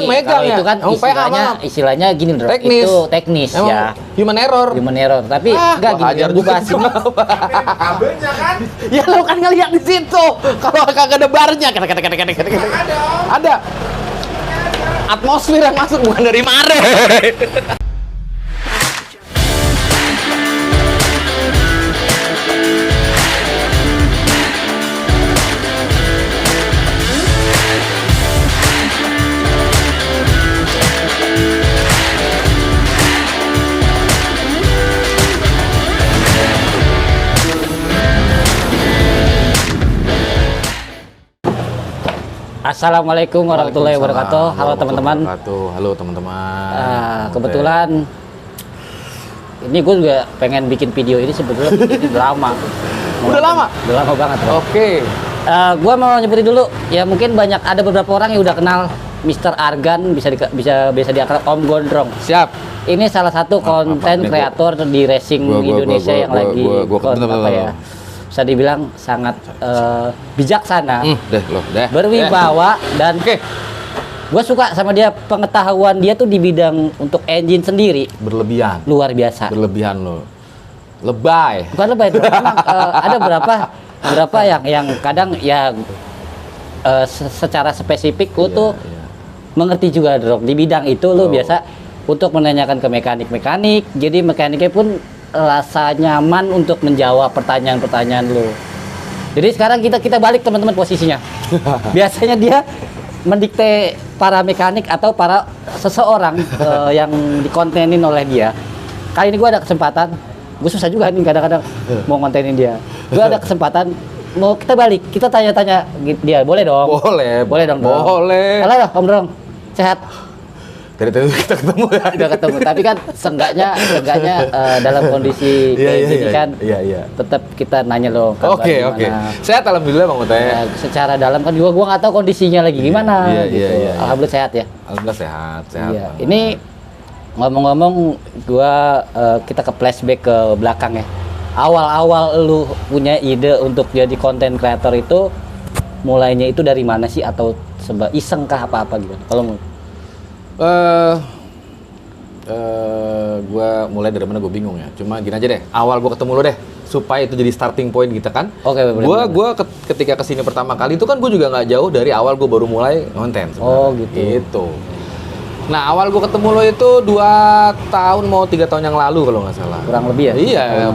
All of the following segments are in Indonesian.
megang ya. Itu kan istilahnya gini bro. Teknis. Itu teknis ya. Human error. Tapi enggak gini yang gue bahas ini. Kabelnya kan? Ya lu kan ngeliat di situ. Kalau kagak ada barnya, ada. Atmosfer yang masuk bukan dari mare. Assalamualaikum warahmatullahi wabarakatuh. Halo teman-teman. Halo teman-teman. Kebetulan ini gue juga pengen bikin video ini sebetulnya udah lama. Udah lama? Udah lama banget. Oke. Gue mau nyebutin dulu. Ya mungkin ada beberapa orang yang udah kenal Mr. Argan, bisa diakrab Om Gondrong. Siap. Ini salah satu konten kreator di racing Indonesia yang lagi bisa dibilang sangat bijaksana, berwibawa, dan gue suka sama dia, pengetahuan dia tuh di bidang untuk engine sendiri Berlebihan. luar biasa. Berlebihan lo. Lebay. Bukan lebay itu, memang ada berapa yang kadang ya secara spesifik lu tuh mengerti juga dong di bidang itu. Lu biasa untuk menanyakan ke mekanik, jadi mekaniknya pun rasa nyaman untuk menjawab pertanyaan-pertanyaan lu. Jadi sekarang kita balik teman-teman posisinya. Biasanya dia mendikte para mekanik atau para seseorang yang dikontenin oleh dia. Kali ini gue ada kesempatan, gue susah juga nih kadang-kadang mau kontenin dia. Gue ada kesempatan, mau kita balik, kita tanya-tanya dia, boleh dong? Boleh dong. Halo Om Drong, sehat? Dari kita ketemu ya. Udah ketemu, tapi kan seenggaknya dalam kondisi kayak gini kan tetap kita nanya loh. Oke. Sehat alhamdulillah Bang Ute. Secara dalam kan juga gua nggak tahu kondisinya lagi gimana gitu. Alhamdulillah sehat ya. Alhamdulillah sehat. Iya. Ini ngomong-ngomong kita ke flashback ke belakang ya. Awal-awal lu punya ide untuk jadi konten kreator itu mulainya itu dari mana sih, atau iseng kah apa gitu? Kalau gue mulai dari mana gue bingung ya. Cuma gini aja deh, awal gue ketemu lo deh, supaya itu jadi starting point kita kan. Oke. Gue ketika kesini pertama kali itu kan gue juga nggak jauh dari awal gue baru mulai konten. Oh gitu. Gitu. Nah awal gue ketemu lo itu 2 tahun mau 3 tahun yang lalu kalau nggak salah. Kurang lebih ya. Iya.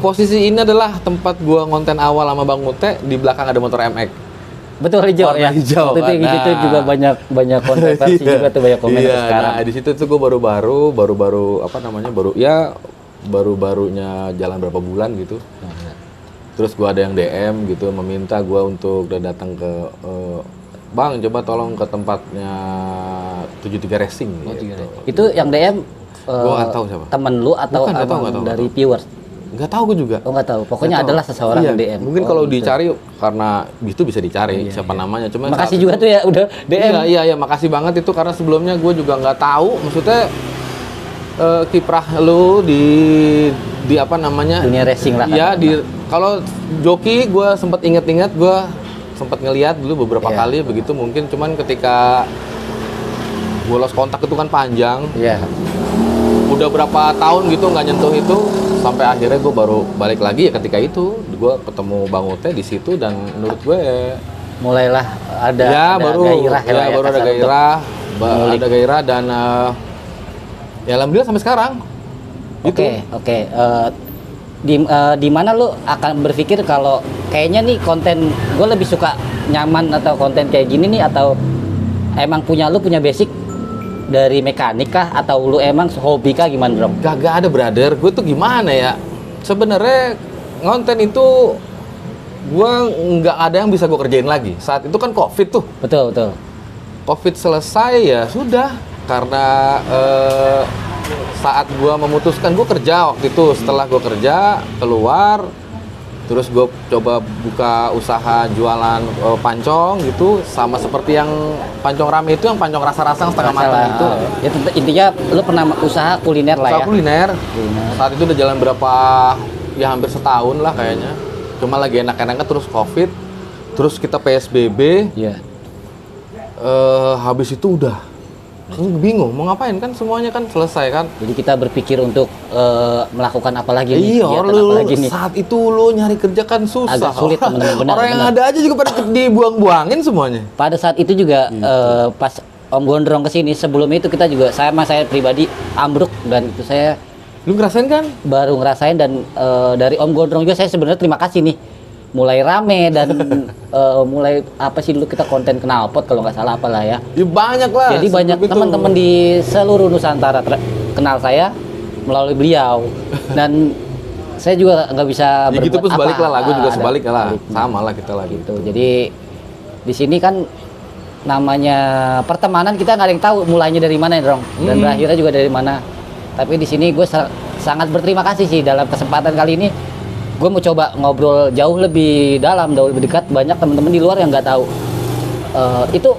Posisi ini adalah tempat gue konten awal sama Bang Ute. Di belakang ada motor MX. Betul, hijau ya. Hijau. Waktu itu juga banyak kontroversi juga tuh, banyak komentar sekarang. Nah, di situ tuh gue baru-barunya jalan berapa bulan gitu. Terus gue ada yang DM gitu meminta gue untuk datang ke Bang, coba tolong ke tempatnya 73 Racing gitu. Itu yang DM gue nggak tahu siapa. Temen lu atau Bukan, dari viewers? Nggak tahu gue juga. Oh nggak tahu. Pokoknya adalah seseorang yang DM. Mungkin kalau dicari karena itu bisa dicari siapa namanya. Cuma makasih juga tuh ya udah DM. Iya, makasih banget itu karena sebelumnya gue juga nggak tahu. Maksudnya kiprah lu di apa namanya? Dunia racing lah. Iya kalau joki gue sempat inget-inget, gue sempat ngelihat dulu beberapa kali begitu mungkin. Cuman ketika gue lost kontak itu kan panjang. Iya. Udah berapa tahun gitu nggak nyentuh itu. Sampai akhirnya gue baru balik lagi ya ketika itu gue ketemu Bang Ute di situ, dan menurut gue mulailah ada gairah ada gairah dan ya alhamdulillah sampai sekarang. Oke. Di mana lu akan berpikir kalau kayaknya nih konten gue lebih suka nyaman atau konten kayak gini nih, atau emang lu punya basic dari mekanik kah, atau lu emang hobi kah, gimana Bro? Gak ada brother, gue tuh gimana ya, sebenarnya konten itu gue nggak ada yang bisa gue kerjain lagi. Saat itu kan COVID tuh. Betul. COVID selesai ya sudah, karena saat gue memutuskan gue kerja waktu itu, setelah gue kerja keluar, terus gue coba buka usaha jualan pancong gitu, sama seperti yang pancong rame itu, yang pancong rasa-rasa setengah matang itu. Ya intinya lu pernah usaha kuliner lah ya. Kuliner. Saat itu udah jalan berapa ya, hampir setahun lah kayaknya. Cuma lagi enak-enaknya terus COVID, terus kita PSBB. Iya. Habis itu udah Bingung mau ngapain kan, semuanya kan selesai kan. Jadi kita berpikir untuk melakukan apa lagi nih? Iya, kegiatan apa lagi nih? saat itu lu nyari kerja kan susah. Agak sulit, teman-teman. Benar, Orang yang benar. ada aja juga pada dibuang-buangin semuanya. Pada saat itu juga pas Om Gondrong kesini, sebelum itu kita juga saya pribadi ambruk, dan itu saya Lu ngerasain kan? baru ngerasain. Dan dari Om Gondrong juga saya sebenarnya terima kasih nih, mulai rame dan mulai apa sih dulu kita konten knalpot kalau nggak salah apalah ya. Ya banyak lah. Jadi banyak sebelum itu. teman-teman di seluruh Nusantara kenal saya melalui beliau, dan saya juga nggak bisa Ya gitu pun sebalik lah, lagu juga ada sebalik lah. sebaliknya. Sama lah kita lagi. Gitu. Jadi di sini kan namanya pertemanan, kita nggak ada yang tahu mulainya dari mana ya, Dong, dan berakhirnya juga dari mana. Tapi di sini gue sangat berterima kasih sih dalam kesempatan kali ini. Gue mau coba ngobrol jauh lebih dalam, jauh lebih dekat. Banyak teman-teman di luar yang nggak tahu. Itu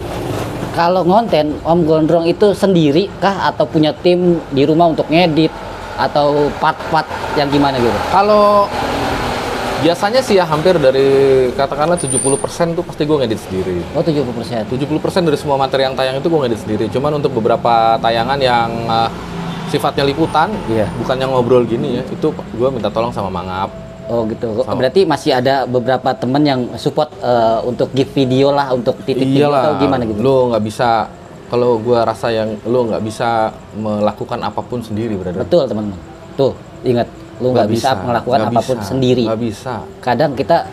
kalau ngonten Om Gondrong itu sendiri kah atau punya tim di rumah untuk ngedit atau part-part yang gimana gitu? Kalau biasanya sih ya hampir dari katakanlah 70% tuh pasti gue ngedit sendiri. Oh, 70%. 70% dari semua materi yang tayang itu gue ngedit sendiri. Cuman untuk beberapa tayangan yang sifatnya liputan, Iya. bukan yang ngobrol gini ya, itu gue minta tolong sama Mangap. Oh gitu. Berarti masih ada beberapa temen yang support untuk give video lah, untuk titik video atau gimana gitu? Lu nggak bisa, kalau gue rasa yang lu nggak bisa melakukan apapun sendiri, brother. Betul teman-teman. Tuh ingat, lu nggak bisa melakukan nggak apapun bisa, sendiri. nggak bisa. Kadang kita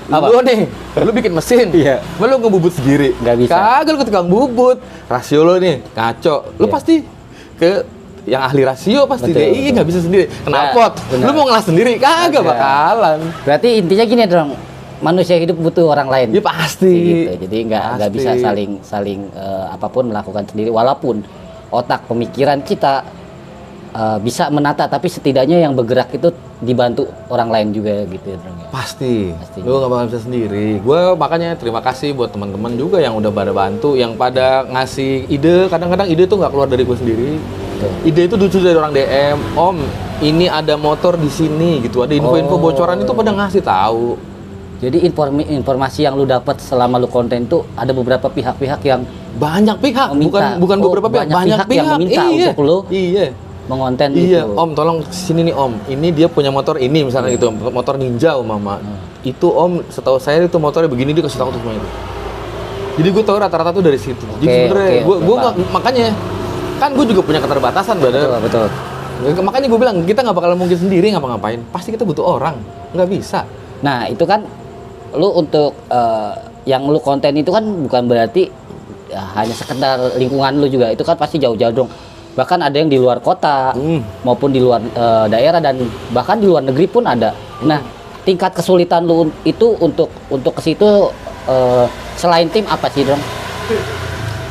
Lu nih, lu bikin mesin, Iya. lu ngebubut sendiri. Nggak bisa. Kagak, lu ke tukang bubut. Rasio lu nih ngaco. Lu Iya. pasti ke yang ahli rasio pasti Betul, deh. Iya, nggak bisa sendiri. Knalpot. benar. Lu mau ngelas sendiri? Kagak Kagak. bakalan. berarti intinya gini dong, manusia hidup butuh orang lain. Ya pasti. Gitu. Jadi nggak bisa saling apapun melakukan sendiri, walaupun otak pemikiran kita bisa menata, tapi setidaknya yang bergerak itu dibantu orang lain juga gitu ya, Dong, ya. Pasti. Pasti. Lu nggak bakal bisa sendiri. Gue makanya terima kasih buat teman-teman juga yang udah pada bantu, yang pada ngasih ide. Kadang-kadang ide tuh nggak keluar dari gue sendiri. Betul. Ide itu lucu dari orang DM. Om, ini ada motor di sini gitu. Ada info-info bocoran itu pada ngasih tahu. Jadi informasi yang lu dapat selama lu konten tuh ada beberapa pihak-pihak yang Banyak pihak, Meminta. bukan Oh, beberapa pihak, banyak banyak pihak yang meminta iya. untuk lu Iya. mengonten Iya, gitu. Om, tolong sini nih Om. Ini dia punya motor ini misalnya gitu, motor Ninja Mama. Itu Om, setahu saya itu motornya begini, dia kasih tahu tuh semua itu. Jadi gue tahu rata-rata tuh dari situ. Jadi sebenarnya gue nggak, makanya kan gue juga punya keterbatasan, brother. Betul. Makanya gue bilang kita nggak bakal mungkin sendiri ngapa-ngapain. Pasti kita butuh orang, nggak bisa. Nah, itu kan lu untuk yang lu konten itu kan bukan berarti ya, hanya sekedar lingkungan lu juga. Itu kan pasti jauh-jauh dong. Bahkan ada yang di luar kota maupun di luar daerah, dan bahkan di luar negeri pun ada. Nah, tingkat kesulitan lu itu untuk ke situ selain tim apa sih, Dong?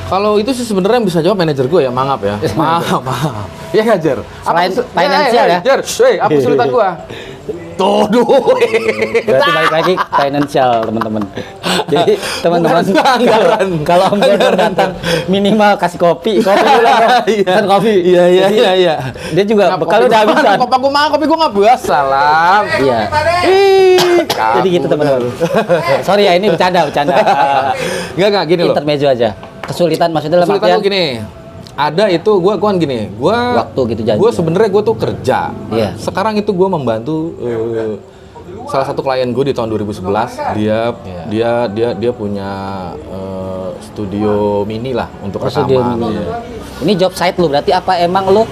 Kalau itu sih sebenarnya yang bisa jawab manajer gue ya, Mangap ya. Maaf. Iya nggak, Jer? Selain financial ya? Jer, apa kesulitan gue? Tuh, Berarti balik lagi financial, teman-teman. Jadi teman-teman Bukan anggaran. kalau Om Gondrong datang minimal kasih kopi dulu dong. Pesan kopi. Iya. Dia juga bekal udah habisan. Kopi gue nggak buas, salam. Iya. Jadi gitu teman-teman. Sorry ya, ini bercanda. Enggak gini loh. Intermezzo aja. Kesulitan maksudnya dalam Kesulitan artian tuh gini. Ada itu gue kan gini. Waktu gitu janji. Gue sebenarnya gue tuh kerja. Iya. Sekarang itu gue membantu salah satu klien gue di tahun 2011. Dia punya studio mini lah untuk rekaman. studio mini. Iya. Ini job site lu, berarti apa emang lu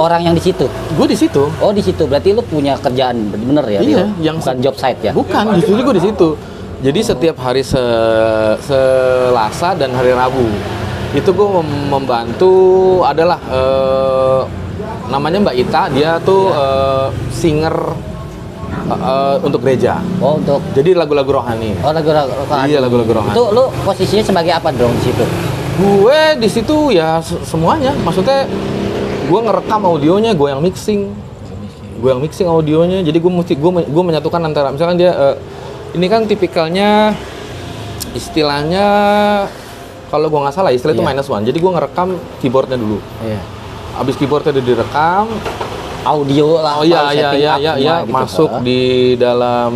orang yang di situ? Gue di situ. Oh, di situ. Berarti lu punya kerjaan bener ya? Iya, Rio? yang bukan job site ya? Bukan, justru gue di situ. Jadi setiap hari Selasa dan hari Rabu itu gue membantu adalah namanya Mbak Ita, dia tuh singer untuk gereja. Oh, untuk Jadi lagu-lagu rohani. lagu-lagu. Iya, lagu-lagu rohani. Itu lu posisinya sebagai apa dong di situ? Gue di situ ya semuanya. Maksudnya gue ngerekam audionya, gue yang mixing. Gue yang mixing audionya. Jadi gue menyatukan antara misalkan dia ini kan tipikalnya istilahnya kalau gue nggak salah istilah itu Iya. -1. Jadi gue ngerekam keyboardnya dulu. Iya. Abis keyboardnya udah direkam, Audio lah. oh iya setting up semua gitu. masuk di dalam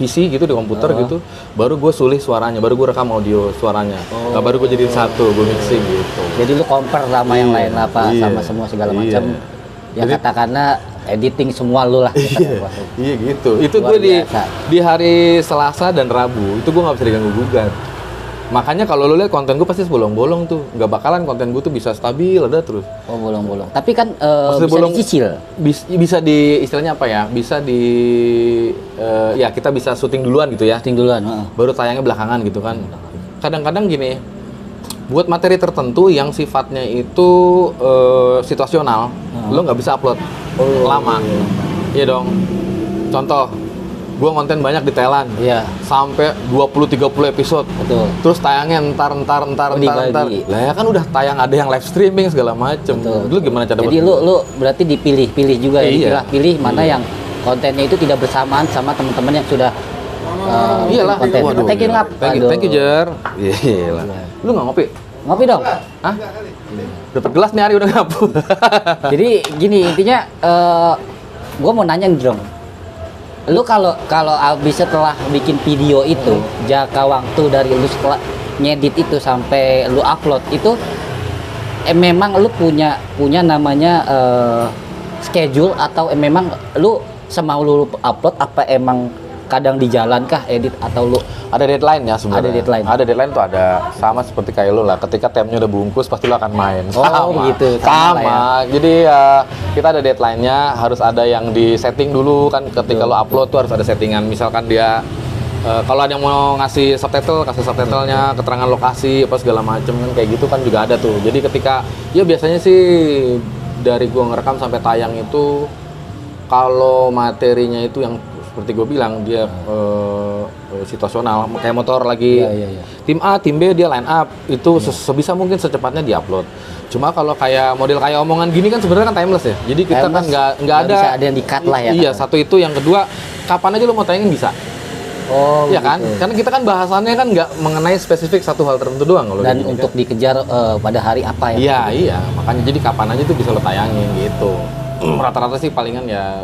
PC gitu, di komputer gitu, baru gue sulih suaranya, baru gue rekam audio suaranya. Nah, baru gue jadiin satu, gue mixing gitu. Jadi lu compare sama yang lain apa, Iya. sama semua segala macam. Ya Jadi- katakanlah editing semua lu lah. Iya gitu. Itu Luar gue biasa. di hari Selasa dan Rabu itu gue nggak bisa diganggu gugat. Makanya kalau lu lihat konten gue pasti bolong-bolong tuh, nggak bakalan konten gue tuh bisa stabil ada terus. Oh, bolong-bolong. Tapi kan Maksudnya bisa bolong- dicicil. Bisa di istilahnya apa ya? Bisa di ya kita bisa syuting duluan gitu ya. Ting duluan, heeh. Baru tayangnya belakangan gitu kan. Kadang-kadang gini, buat materi tertentu yang sifatnya itu situasional, lo nggak bisa upload lama. Iya dong. Contoh, gua konten banyak di Thailand. Iya, Sampai 20-30 episode. betul. Terus tayangnya ntar. Dibagi. Lah ya kan udah tayang, ada yang live streaming segala macem. Betul. Lu gimana cara Jadi lu berarti dipilih-pilih juga ya, Iya. dipilah-pilih mana yang kontennya itu tidak bersamaan sama teman-teman yang sudah Iyalah. konten. Waduh, Thank you, gila. Ngap. Thank you, Aduh. Jer. Gila. Lu nggak ngopi? Ngopi dong. Hah? Dapat gelas nih Ari udah ngapu. Jadi gini intinya, gue mau nanya nih dong. Lu kalau abis setelah bikin video itu, jangka waktu dari lu setelah ngedit itu sampai lu upload itu, memang lu punya namanya schedule atau memang lu semau lu upload, apa emang kadang di jalan kah edit atau lu Ada deadline ya sebenarnya. Ada deadline. Ada deadline tuh ada. Sama seperti kayak lu lah. Ketika temnya udah bungkus pasti lu akan main. Oh, begitu. Sama Sama. lah Jadi kita ada deadline-nya, harus ada yang di setting dulu kan. Ketika lu upload tuh harus ada settingan. Misalkan dia kalau ada yang mau ngasih subtitle, kasih subtitlenya, keterangan lokasi apa segala macem kan kayak gitu kan juga ada tuh. Jadi ketika ya biasanya sih dari gua ngerekam sampai tayang itu, kalau materinya itu yang seperti gue bilang dia situasional, kayak motor lagi Iya. tim A, tim B dia line up itu sebisa mungkin secepatnya diupload. Cuma kalau kayak model kayak omongan gini kan sebenarnya kan timeless ya. Jadi kita kan nggak ada bisa ada yang di-cut lah ya. Iya, satu itu, yang kedua kapan aja lo mau tayangin bisa. Oh, Iya kan? gitu. Karena kita kan bahasannya kan nggak mengenai spesifik satu hal tertentu doang kalau Dan gini, untuk kan. dikejar pada hari apa ya? Iya, makanya jadi kapan aja tuh bisa lo tayangin gitu. Rata-rata sih palingan ya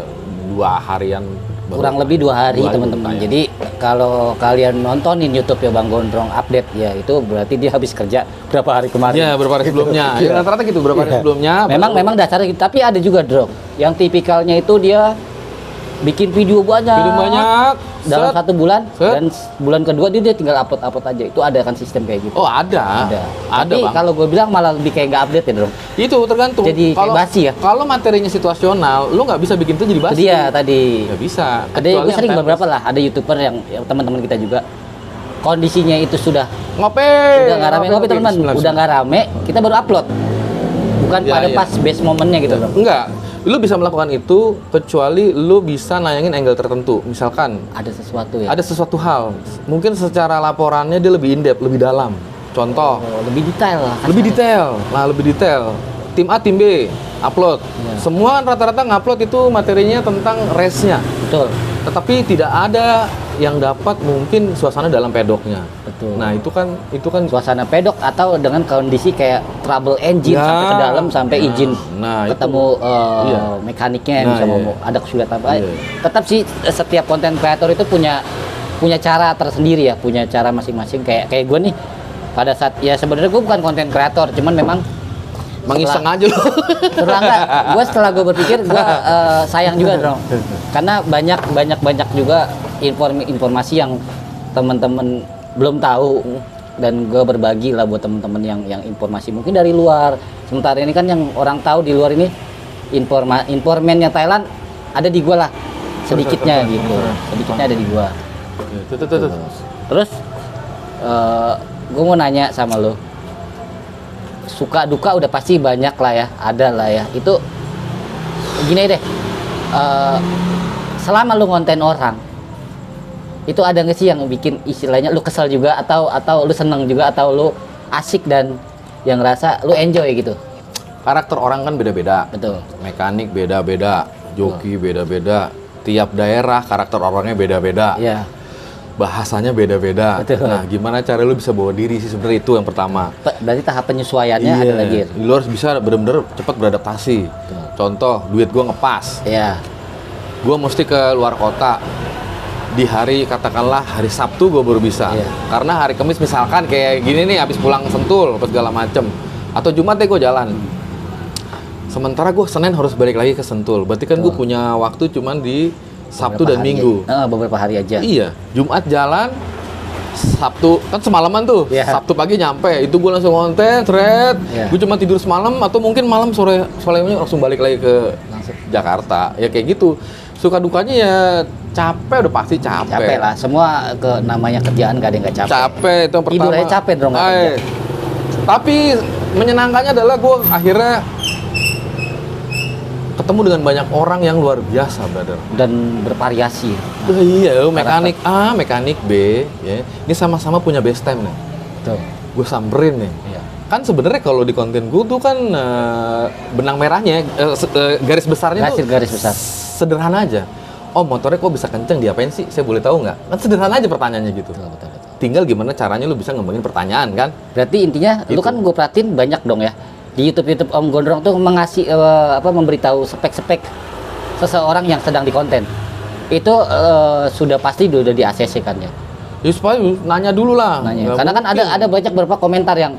2 harian. Kurang lebih 2 hari teman-teman. tayang. Jadi kalau kalian nontonin YouTube ya Bang Gondrong update ya, itu berarti dia habis kerja berapa hari kemarin. Iya, beberapa hari sebelumnya. Ya, rata-rata gitu, beberapa hari sebelumnya. Memang dasarnya gitu. Tapi ada juga Drong yang tipikalnya itu dia bikin video banyak. Video banyak. Dalam set. 1 bulan Set. dan bulan kedua dia tinggal upload aja. Itu ada kan sistem kayak gitu. Oh, ada. Tapi Bang. kalau gue bilang malah lebih kayak nggak update ya Drong. Itu tergantung. Jadi kayak basi ya? Kalau materinya situasional, lu nggak bisa bikin itu jadi basi. Itu dia tadi. Nggak bisa. Ada Kecuali gue sering yang beberapa lah, ada YouTuber yang teman-teman kita juga kondisinya itu sudah ngopi. udah nggak rame ngopi teman, udah nggak rame, kita baru upload. Bukan Ya, pada ya. pas best momennya gitu loh. Enggak. Lu bisa melakukan itu kecuali lu bisa nayangin angle tertentu. Misalkan Ada sesuatu ya. ada sesuatu hal, mungkin secara laporannya dia lebih in-depth, lebih dalam. Contoh, Oh, lebih detail lah. lebih detail. Nah, lebih detail. Tim A, tim B upload. Ya. Semua rata-rata ngupload itu materinya tentang race-nya. Betul. Tetapi tidak ada yang dapat mungkin suasana dalam pedoknya. Betul. Nah, itu kan Suasana pedok atau dengan kondisi kayak trouble engine Ya. sampai ke dalam sampai izin nah, ketemu Iya. mekaniknya Nah, bisa iya. ngomong ada kesulitan apa. Iya. Tetap sih setiap konten kreator itu punya cara tersendiri ya, punya cara masing-masing kayak gue nih. Pada saat ya sebenarnya gue bukan konten kreator, cuman memang mengiseng aja loh. setelah setelah gue berpikir gue sayang juga dong, karena banyak juga informasi yang teman-teman belum tahu, dan gue berbagi lah buat teman-teman yang informasi mungkin dari luar. Sementara ini kan yang orang tahu di luar ini informannya Thailand ada di gue lah, sedikitnya gitu, sedikitnya ada di gue. Tuh. Terus gue mau nanya sama lo, suka duka udah pasti banyak lah ya, ada lah ya. Itu gini deh, selama lu ngonten orang, itu ada nggak sih yang bikin istilahnya lu kesel juga, atau lu seneng juga, atau lu asik dan yang ngerasa lu enjoy gitu? Karakter orang kan beda-beda. Betul. Mekanik beda-beda, joki beda-beda. Tiap daerah karakter orangnya beda-beda. Iya. Bahasanya beda-beda. Betul. Nah, gimana cara lu bisa bawa diri sih, sebenarnya itu yang pertama. Berarti tahap penyesuaiannya ada lagi. Lu harus bisa bener-bener cepat beradaptasi. Contoh, duit gua ngepas. Iya. Gua mesti ke luar kota. di hari katakanlah hari Sabtu gue baru bisa. Iya. Karena hari Kamis misalkan kayak gini nih habis pulang Sentul apa segala macem, atau Jumat deh gue jalan. Sementara gue Senin harus balik lagi ke Sentul. Berarti kan gue punya waktu cuman di Sabtu dan Minggu. Beberapa hari aja. Iya, Jumat jalan, Sabtu kan semalaman tuh. Iya. Sabtu pagi nyampe, itu gue langsung konten, thread. Iya. Gue cuma tidur semalam atau mungkin malam sorenya langsung balik lagi ke Jakarta. Ya kayak gitu. Suka dukanya ya capek, udah pasti capek. Capek lah, semua namanya kerjaan gak ada yang gak capek. Capek itu yang pertama. Tidur aja capek dong, nggak kerja. Tapi menyenangkannya adalah gue akhirnya ketemu dengan banyak orang yang luar biasa, brother. Dan bervariasi. Iya, mekanik A, mekanik B, ya. Ini sama-sama punya base time nih. Tuh. Gue samperin nih. Iya. Kan sebenarnya kalau di konten gue tuh kan benang merahnya, garis besarnya tuh Garis besar. sederhana aja. Oh, motornya kok bisa kenceng, diapain sih? Saya boleh tahu nggak? Kan sederhana aja pertanyaannya gitu. Betul. Tinggal gimana caranya lu bisa ngembangin pertanyaan kan? Berarti intinya, lu Gitu. kan gue perhatiin banyak dong ya. Di YouTube Om Gondrong tuh mengasih memberitahu spek-spek seseorang yang sedang di konten. Itu sudah pasti udah di ACC kan ya. Ya supaya nanya dulu lah. Nanya. Nggak Karena kan mungkin. ada banyak beberapa komentar yang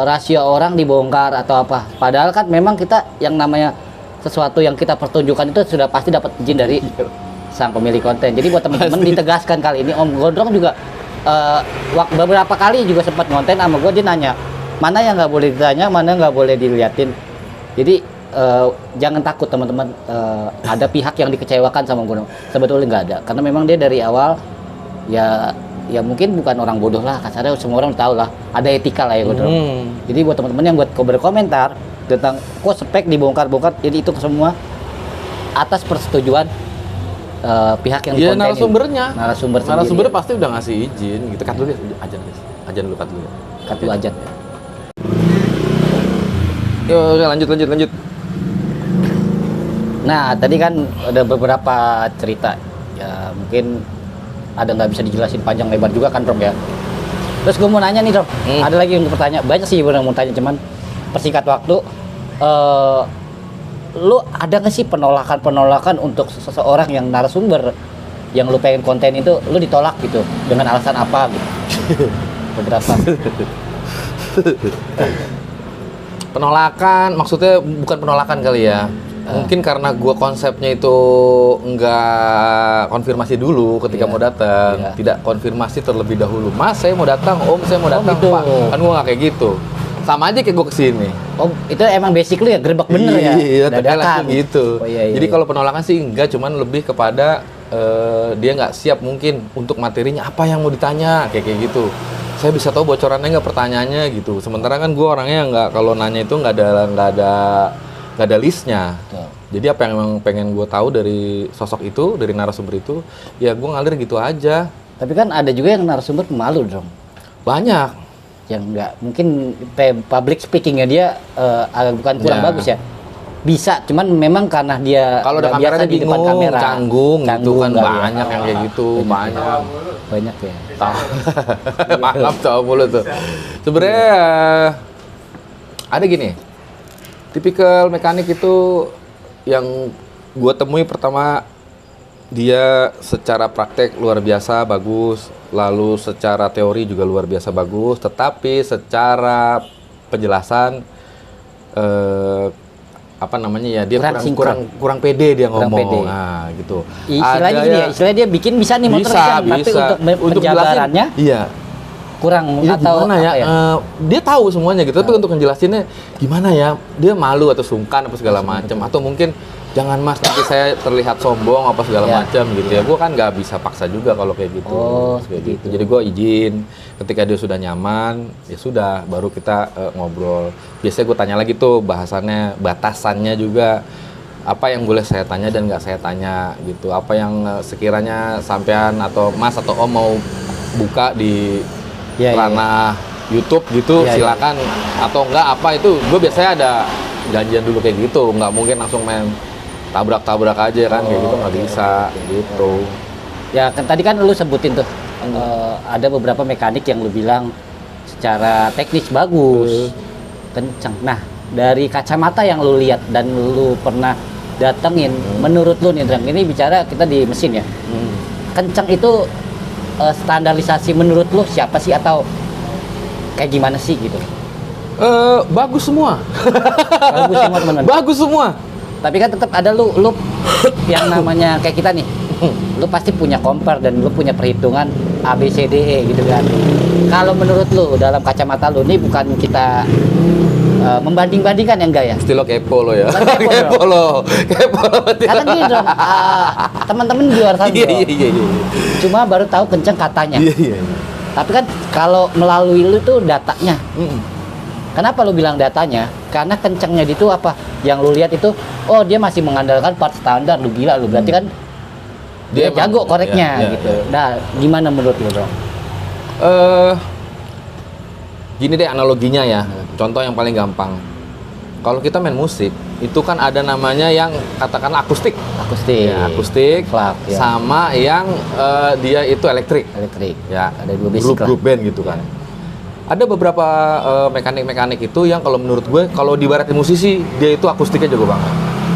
rahasia orang dibongkar atau apa. Padahal kan memang kita yang namanya sesuatu yang kita pertunjukkan itu sudah pasti dapat izin dari sang pemilik konten. Jadi buat teman-teman ditegaskan kali ini Om Gondrong juga beberapa kali juga sempat ngonten sama gue, dia nanya mana yang nggak boleh ditanya, mana nggak boleh diliatin. Jadi jangan takut teman-teman, ada pihak yang dikecewakan sama Om Gondrong. Sebetulnya nggak ada, karena memang dia dari awal ya mungkin bukan orang bodoh lah, kasarnya semua orang tahu lah, ada etika lah ya Gondrong. Jadi buat teman-teman yang buat berkomentar tentang kok spek dibongkar-bongkar, jadi itu semua atas persetujuan pihak yang Iya, dikontenin. narasumbernya Sendiri. pasti udah ngasih izin gitu. Cut dulu ya, ajan dulu, cut dulu ya. Cut dulu aja. Yuk, lanjut. Nah, tadi kan ada beberapa cerita ya, mungkin ada nggak bisa dijelasin panjang lebar juga kan Rom ya. Terus gue mau nanya nih Rom, ada lagi yang bertanya, banyak sih yang mau tanya, cuman persingkat waktu. Lu ada nggak sih penolakan untuk seseorang yang narasumber yang lu pengen konten itu lu ditolak gitu dengan alasan apa gitu? Beberapa. Penolakan maksudnya bukan penolakan kali ya. Mungkin karena gua konsepnya itu enggak konfirmasi dulu ketika Iya. mau datang, Iya. tidak konfirmasi terlebih dahulu. Mas, saya mau datang. Om, saya mau datang, gitu. Pak. Kan gua nggak kayak gitu. Sama aja kayak gua kesini. Oh, itu emang basic lu ya, gerbek bener ya? Iya, Dadakan. langsung gitu. Oh, iya. Jadi kalau penolakan sih enggak, cuman lebih kepada dia nggak siap mungkin untuk materinya apa yang mau ditanya kayak gitu. Saya bisa tahu bocorannya nggak, pertanyaannya gitu. Sementara kan gue orangnya nggak, kalau nanya itu nggak ada listnya. Betul. Jadi apa yang emang pengen gue tahu dari sosok itu, dari narasumber itu, ya gue ngalir gitu aja. Tapi kan ada juga yang narasumber pemalu dong, Banyak. yang nggak mungkin public speakingnya dia bukan kurang Ya. bagus ya. Bisa, cuman memang karena dia Kalau ada nggak kamera biasa di depan bingung, kamera, canggung gitu kan, kali ya. banyak yang kayak gitu, banyak. Banyak ya. Maaf tahu mulu tuh. Sebenarnya ada gini, tipikal mekanik itu yang gue temui pertama, dia secara praktek luar biasa bagus, lalu secara teori juga luar biasa bagus, tetapi secara penjelasan apa namanya ya, dia Kurang sinkron. kurang pede dia Kurang ngomong. pede. Nah, gitu. Istilahnya Ada gini ya, istilahnya dia bikin bisa nih motor bisa, tapi untuk penjabarannya jelasin, iya. kurang Iya, atau gimana ya? apa ya? Dia tahu semuanya gitu, tapi untuk ngejelasinnya gimana ya? Dia malu atau sungkan apa segala macam, atau mungkin jangan Mas, nanti saya terlihat sombong apa segala Ya. macam gitu ya. Gue kan nggak bisa paksa juga kalau kayak gitu. Oh, kayak gitu. gitu. Jadi gue izin ketika dia sudah nyaman, ya sudah, baru kita ngobrol. Biasanya gue tanya lagi tuh bahasannya, batasannya juga. Apa yang boleh saya tanya dan nggak saya tanya gitu. Apa yang sekiranya sampean atau Mas atau Om mau buka di Ya, ranah YouTube gitu, Ya, ya. silakan. Atau enggak apa itu, gue biasanya ada janjian dulu kayak gitu. Nggak mungkin langsung main tabrak-tabrak aja kan, kayak gitu nggak bisa gitu. Ya kan tadi kan lu sebutin tuh ada beberapa mekanik yang lu bilang secara teknis bagus, kencang. Nah, dari kacamata yang lu lihat dan lu pernah datengin, menurut lu nih Drang, ini bicara kita di mesin ya. kencang itu standarisasi menurut lu siapa sih atau kayak gimana sih gitu? Bagus semua. Bagus semua teman-teman. Bagus semua. Tapi kan tetap ada lu yang namanya kayak kita nih. Lu pasti punya compare dan lu punya perhitungan A B C D E gitu kan. Kalau menurut lu dalam kacamata lu ini bukan kita membanding-bandingkan yang enggak ya? Pasti lo kepo lo ya. Bukan kepo dong. Kepo lo. Karena gini dong, teman-teman di luar sana Iya, dong. iya. Cuma baru tahu kenceng katanya. Iya. Tapi kan kalau melalui lu tuh datanya. Mm-mm. Kenapa lu bilang datanya? Karena kencengnya itu apa? Yang lu lihat itu, oh dia masih mengandalkan part standar. Lu gila lu, berarti kan dia Dia jago emang, koreknya iya, gitu. iya. Nah, gimana menurut lu dong? Gini deh analoginya ya. Contoh yang paling gampang. Kalau kita main musik, itu kan ada namanya yang katakanlah akustik. Akustik. Ya, akustik Klak, ya. sama yang dia itu elektrik. Elektrik. Ya, Ada dua basic grup band gitu kan. Ada beberapa mekanik-mekanik itu yang kalau menurut gue kalau diibaratin musisi dia itu akustiknya jago banget.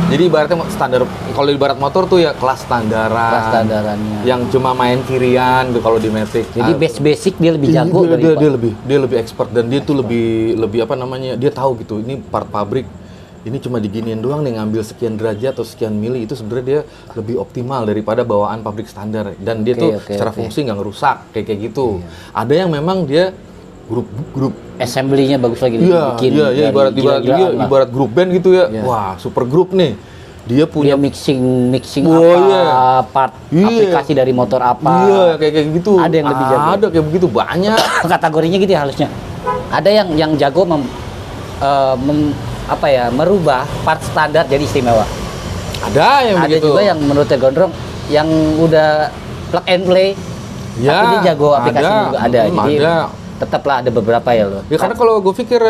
Jadi ibaratnya standar, kalau ibarat motor tuh ya kelas standaran. Kelas standarannya. Yang cuma main kirian tuh kalau di Matic. Jadi basic dia lebih jago dari dia lebih expert dan dia tuh lebih apa namanya, dia tahu gitu ini part pabrik ini cuma diginiin doang nih, ngambil sekian derajat atau sekian mili, itu sebenarnya dia lebih optimal daripada bawaan pabrik standar dan dia tuh secara fungsi nggak ngerusak kayak gitu. Ada yang memang dia grup assembly-nya bagus lagi iya, bikin iya, ibarat grup band gitu ya. Iya. Wah, super grup nih. Dia punya dia mixing Oh, apa iya. part Iya. aplikasi dari motor apa. Iya, kayak gitu. Ada yang lebih jago. Ada kayak begitu banyak. Kategorinya gitu ya harusnya. Ada yang jago merubah part standar jadi istimewa. Ada yang Ada begitu. juga yang menurut Gondrong yang udah plug and play. Ya, tapi dia jago aplikasi juga ada. Jadi ada. tetaplah ada beberapa ya lo. Ya karena kalau gue pikir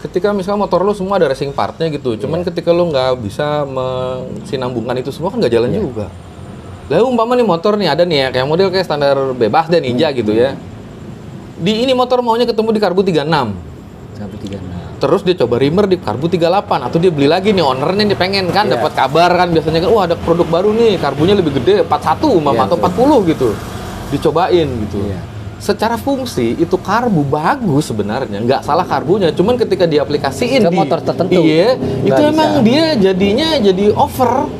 ketika misalnya motor lo semua ada racing partnya gitu, cuman ketika lo nggak bisa mensinambungkan itu semua kan nggak jalan juga. Lalu umpama nih motor nih ada nih ya kayak model kayak standar bebas dan ninja gitu ya. Di ini motor maunya ketemu di karbu 36. Sampai 36. Terus dia coba reamer di karbu 38 atau dia beli lagi nih ownernya dia pengen kan dapat kabar kan biasanya kan wah ada produk baru nih karbunya lebih gede 41 umpama atau 40 gitu. Dicobain gitu. Iya. Secara fungsi itu karbu bagus sebenarnya, nggak salah karbunya, cuman ketika diaplikasiin Ke di motor tertentu, iya itu nggak emang bisa. dia jadinya jadi over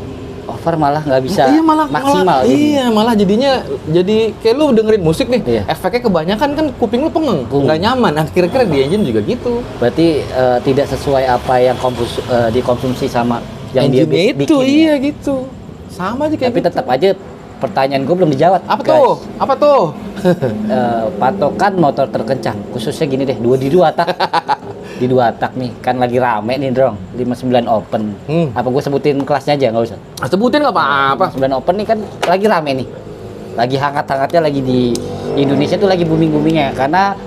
Malah nggak bisa iya malah maksimal. iya malah jadinya jadi kayak lu dengerin musik nih Iya. efeknya kebanyakan kan kuping lu pengeng Pung. nggak nyaman. Nah, kira-kira di engine juga gitu. Berarti tidak sesuai apa yang dikonsumsi sama yang dia Engine-nya itu bikin. iya Ya. gitu sama aja kayak Tapi gitu. tetap aja pertanyaan gue belum dijawab. Apa guys. tuh apa tuh Patokan motor terkencang khususnya gini deh di dua tak di dua tak nih kan lagi rame nih Drong 59 Open. Apa gue sebutin kelasnya aja nggak usah. Sebutin nggak apa-apa. 59 Open nih kan lagi rame nih, lagi hangat-hangatnya lagi di Indonesia tuh lagi booming-boomingnya karena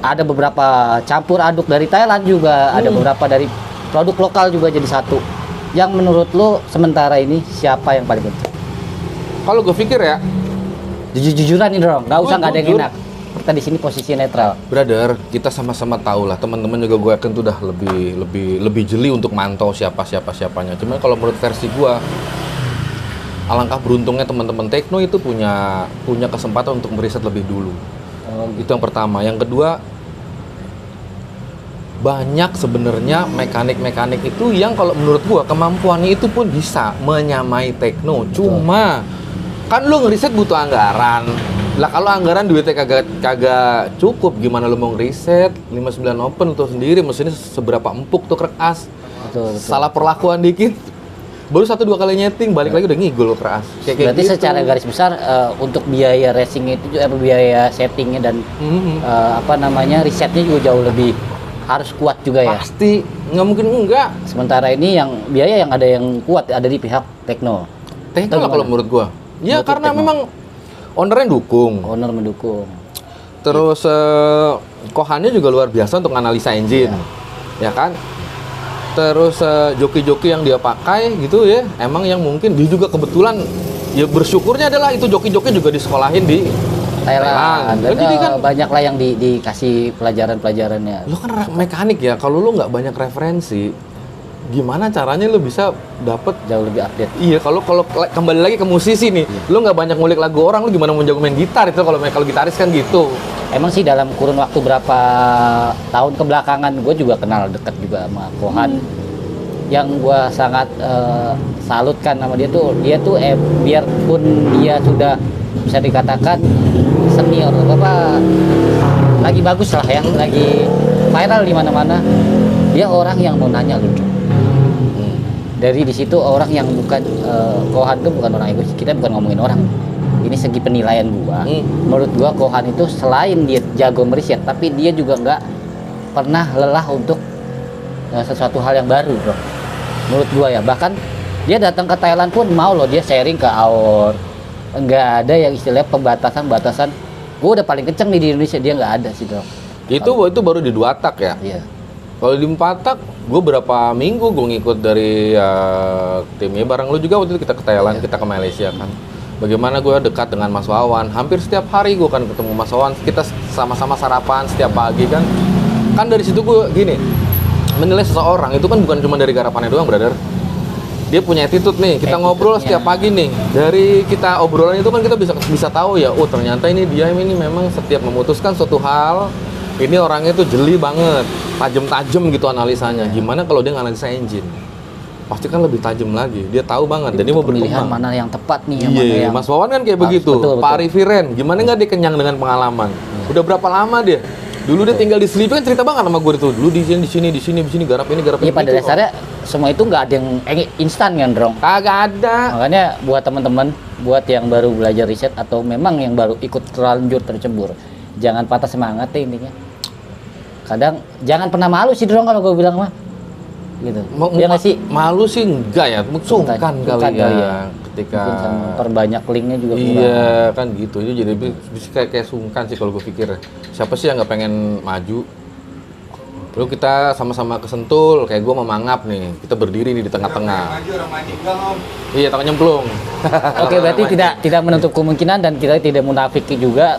ada beberapa campur aduk dari Thailand juga, ada beberapa dari produk lokal juga jadi satu. Yang menurut lo sementara ini siapa yang paling kencang? Kalau gue pikir ya Jujur-jujuran nih Drong, nggak usah nggak ada yang Jujur. enak. Kita di sini posisi netral. brother, kita sama-sama tahu lah, teman-teman juga gue yakin tuh udah lebih jeli untuk mantau siapanya. Cuman kalau menurut versi gue, alangkah beruntungnya teman-teman Tekno itu punya kesempatan untuk meriset lebih dulu. Itu yang pertama. Yang kedua, banyak sebenarnya mekanik-mekanik itu yang kalau menurut gue kemampuannya itu pun bisa menyamai Tekno. Cuma kan lu ngeriset butuh anggaran. Lah kalau anggaran duitnya kagak cukup, gimana lu mau ngeriset 59 Open tuh sendiri, mesinnya seberapa empuk tuh keras. Betul. Salah perlakuan dikit baru 1-2 kali nyeting balik lagi udah ngigol keras. Kayak Berarti gitu. secara garis besar untuk biaya racing itu juga biaya settingnya dan risetnya juga jauh lebih harus kuat juga ya. Pasti nggak mungkin enggak. Sementara ini yang biaya yang ada yang kuat ada di pihak Tekno. Tekno lah gimana? kalau menurut gua. Ya Menurut karena Tekno. memang ownernya dukung. Owner mendukung. Terus Kohannya juga luar biasa untuk analisa engine. Ya kan? Terus joki-joki yang dia pakai gitu ya, emang yang mungkin dia juga kebetulan ya bersyukurnya adalah itu joki-joki juga disekolahin di Thailand. Dan, Jadi kan banyak lah yang dikasih pelajaran-pelajarannya. lu kan mekanik ya, kalau lu nggak banyak referensi, gimana caranya lu bisa dapet Jauh lebih update. iya kalau kembali lagi ke musisi nih, lu nggak banyak ngulik lagu orang, lu gimana mau jago main gitar itu kalau gitaris kan gitu. Emang sih dalam kurun waktu berapa tahun kebelakangan gue juga kenal dekat juga sama Kohan. Yang gue sangat salutkan sama dia tuh biarpun dia sudah bisa dikatakan senior apa lagi bagus lah ya, lagi viral di mana-mana, dia orang yang mau nanya lu. Dari di situ orang yang bukan Kohan tuh bukan orang egois, kita bukan ngomongin orang. Ini segi penilaian gua. Menurut gua Kohan itu selain dia jago meriset, tapi dia juga nggak pernah lelah untuk sesuatu hal yang baru, bro. Menurut gua ya, bahkan dia datang ke Thailand pun mau loh dia sharing ke AOR. Nggak ada yang istilahnya pembatasan. Gua udah paling kenceng nih di Indonesia, dia nggak ada sih, bro. Itu baru di 2 tak ya. Iya. Kalau di 4 tak, gue berapa minggu gue ngikut dari timnya bareng lu juga waktu itu kita ke Thailand, kita ke Malaysia kan. Bagaimana gue dekat dengan Mas Wawan, hampir setiap hari gue kan ketemu Mas Wawan, kita sama-sama sarapan setiap pagi kan. Kan dari situ gue gini, menilai seseorang itu kan bukan cuma dari garapannya doang, brother. Dia punya attitude nih, kita ngobrol setiap pagi nih. Dari kita obrolan itu kan kita bisa tahu ya, oh ternyata ini dia ini memang setiap memutuskan suatu hal, ini orangnya tuh jeli banget, tajam gitu analisanya. Gimana kalau dia nganalisa engine? Pasti kan lebih tajam lagi. Dia tahu banget. Dan dia mau pemilihan berkembang. mana yang tepat nih, yang Iya, mana yang Mas Wawan kan kayak begitu. betul. Pak Riviren, gimana nggak dia kenyang dengan pengalaman? Udah berapa lama dia? Dulu dia tinggal di Sleepy kan cerita banget sama gue itu. Dulu di sini garap ini. Iya, pada dasarnya semua itu nggak ada yang instan kan, Drong. Kagak ada. Makanya buat teman-teman, buat yang baru belajar riset atau memang yang baru ikut terlanjur tercebur, jangan patah semangat ya intinya. Kadang jangan pernah malu sih, Drong, kalau gue bilang mah. Gitu. Ya nggak sih? Malu sih enggak ya, sungkan kali ya. Ketika mungkin sama perbanyak linknya juga kurang. iya kan gitu, itu jadi bisa kayak sungkan sih kalau gue pikir. Siapa sih yang nggak pengen maju? Lalu kita sama-sama kesentul, kayak gue sama Mangap nih, kita berdiri nih di tengah-tengah. Maju orang maju enggak, Om. Iya, tangan nyemplung. Oke, berarti tidak menutup kemungkinan dan kita tidak munafik juga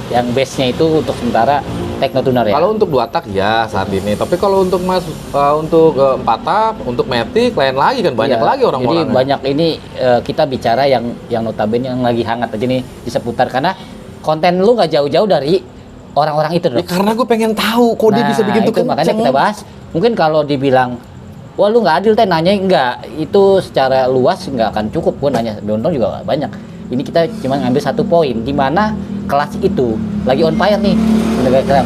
yang base-nya itu untuk sementara Teknotuner ya. Kalau untuk 2 tak ya saat ini, tapi kalau untuk untuk 4 tak, untuk Matic lain lagi kan banyak Iya, lagi orang-orang. Jadi banyak ini kita bicara yang notabene yang lagi hangat aja nih di seputar, karena konten lu nggak jauh-jauh dari orang-orang itu, Ya, karena gue pengen tahu kok dia bisa begitu itu makanya kenceng. kita bahas. Mungkin kalau dibilang wah lu nggak adil teh nanya, enggak, itu secara luas nggak akan cukup. Gue nanya Dondong juga nggak banyak. Ini kita cuma ngambil satu poin di mana kelas itu lagi on fire nih,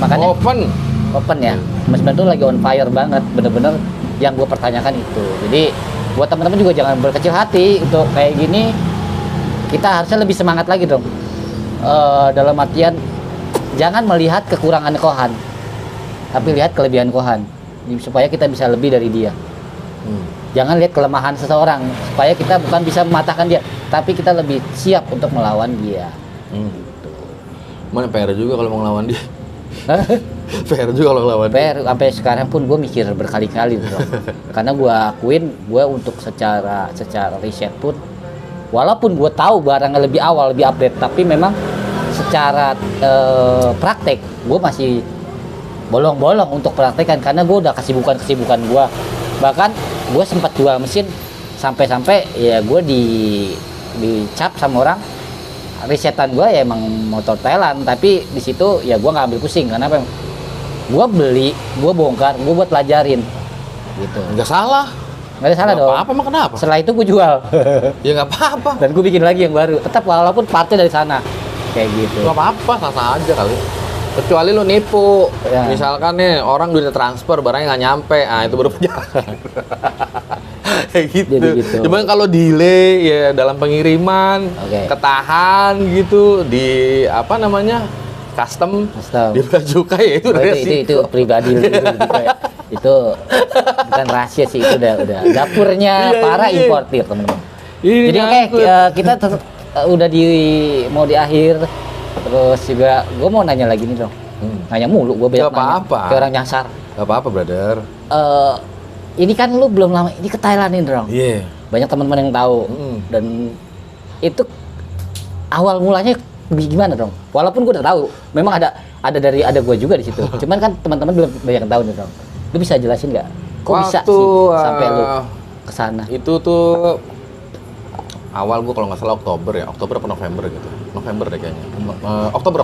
makanya open ya. Mas Ben tuh lagi on fire banget, bener-bener yang gue pertanyakan itu. Jadi buat teman-teman juga jangan berkecil hati untuk kayak gini. Kita harusnya lebih semangat lagi dong. Dalam artian jangan melihat kekurangan Kohan, tapi lihat kelebihan Kohan supaya kita bisa lebih dari dia. Jangan lihat kelemahan seseorang supaya kita bukan bisa mematahkan dia, tapi kita lebih siap untuk melawan dia. Mana PR juga kalau mau ngelawan dia. PR juga kalau ngelawan dia. PR sampai sekarang pun gue mikir berkali-kali bro. Karena gue akuin gue untuk secara riset pun, walaupun gue tahu barangnya lebih awal, lebih update, tapi memang secara praktek gue masih bolong-bolong untuk praktekan karena gue udah kesibukan gue. Bahkan gue sempat jual mesin sampai ya gue dicap sama orang, risetan gue ya emang motor Thailand, tapi di situ ya gue nggak ambil pusing karena apa? Gue beli, gue bongkar, gue buat pelajarin gitu. Nggak salah. Nggak ada salah dong. Apa emang kenapa? Setelah itu gue jual. Ya nggak apa-apa. Dan gue bikin lagi yang baru. Tetap walaupun partnya dari sana kayak gitu. Nggak apa-apa, sah aja kali. Kecuali lu nipu, Ya. Misalkan nih orang duitnya transfer, barangnya nggak nyampe, itu baru penjara. Kayak gitu. Jadi gitu. Cuman kalau delay ya dalam pengiriman, Oke. ketahan gitu di apa namanya custom. di bea cukai ya itu Oh, itu pribadi lu, itu bukan rahasia sih, itu udah dapurnya Iya, para iya. importir teman-teman. Ini Jadi oke, kita udah mau di akhir. Terus juga gue mau nanya lagi nih dong. Nanya mulu, gue banyak Gak apa-apa. kayak orang nyasar. Gak apa-apa, brother. Ini kan lu belum lama ini ke Thailand nih dong. Iya. Banyak teman-teman yang tahu. Dan itu awal mulanya gimana dong? Walaupun gue udah tahu, memang ada gue juga di situ. Cuman kan teman-teman belum banyak yang tahu nih dong. Lu bisa jelasin nggak Kok bisa Waktu, sih sampai lu kesana? Itu tuh awal gue kalau nggak salah Oktober apa November gitu. November deh kayaknya. Oktober.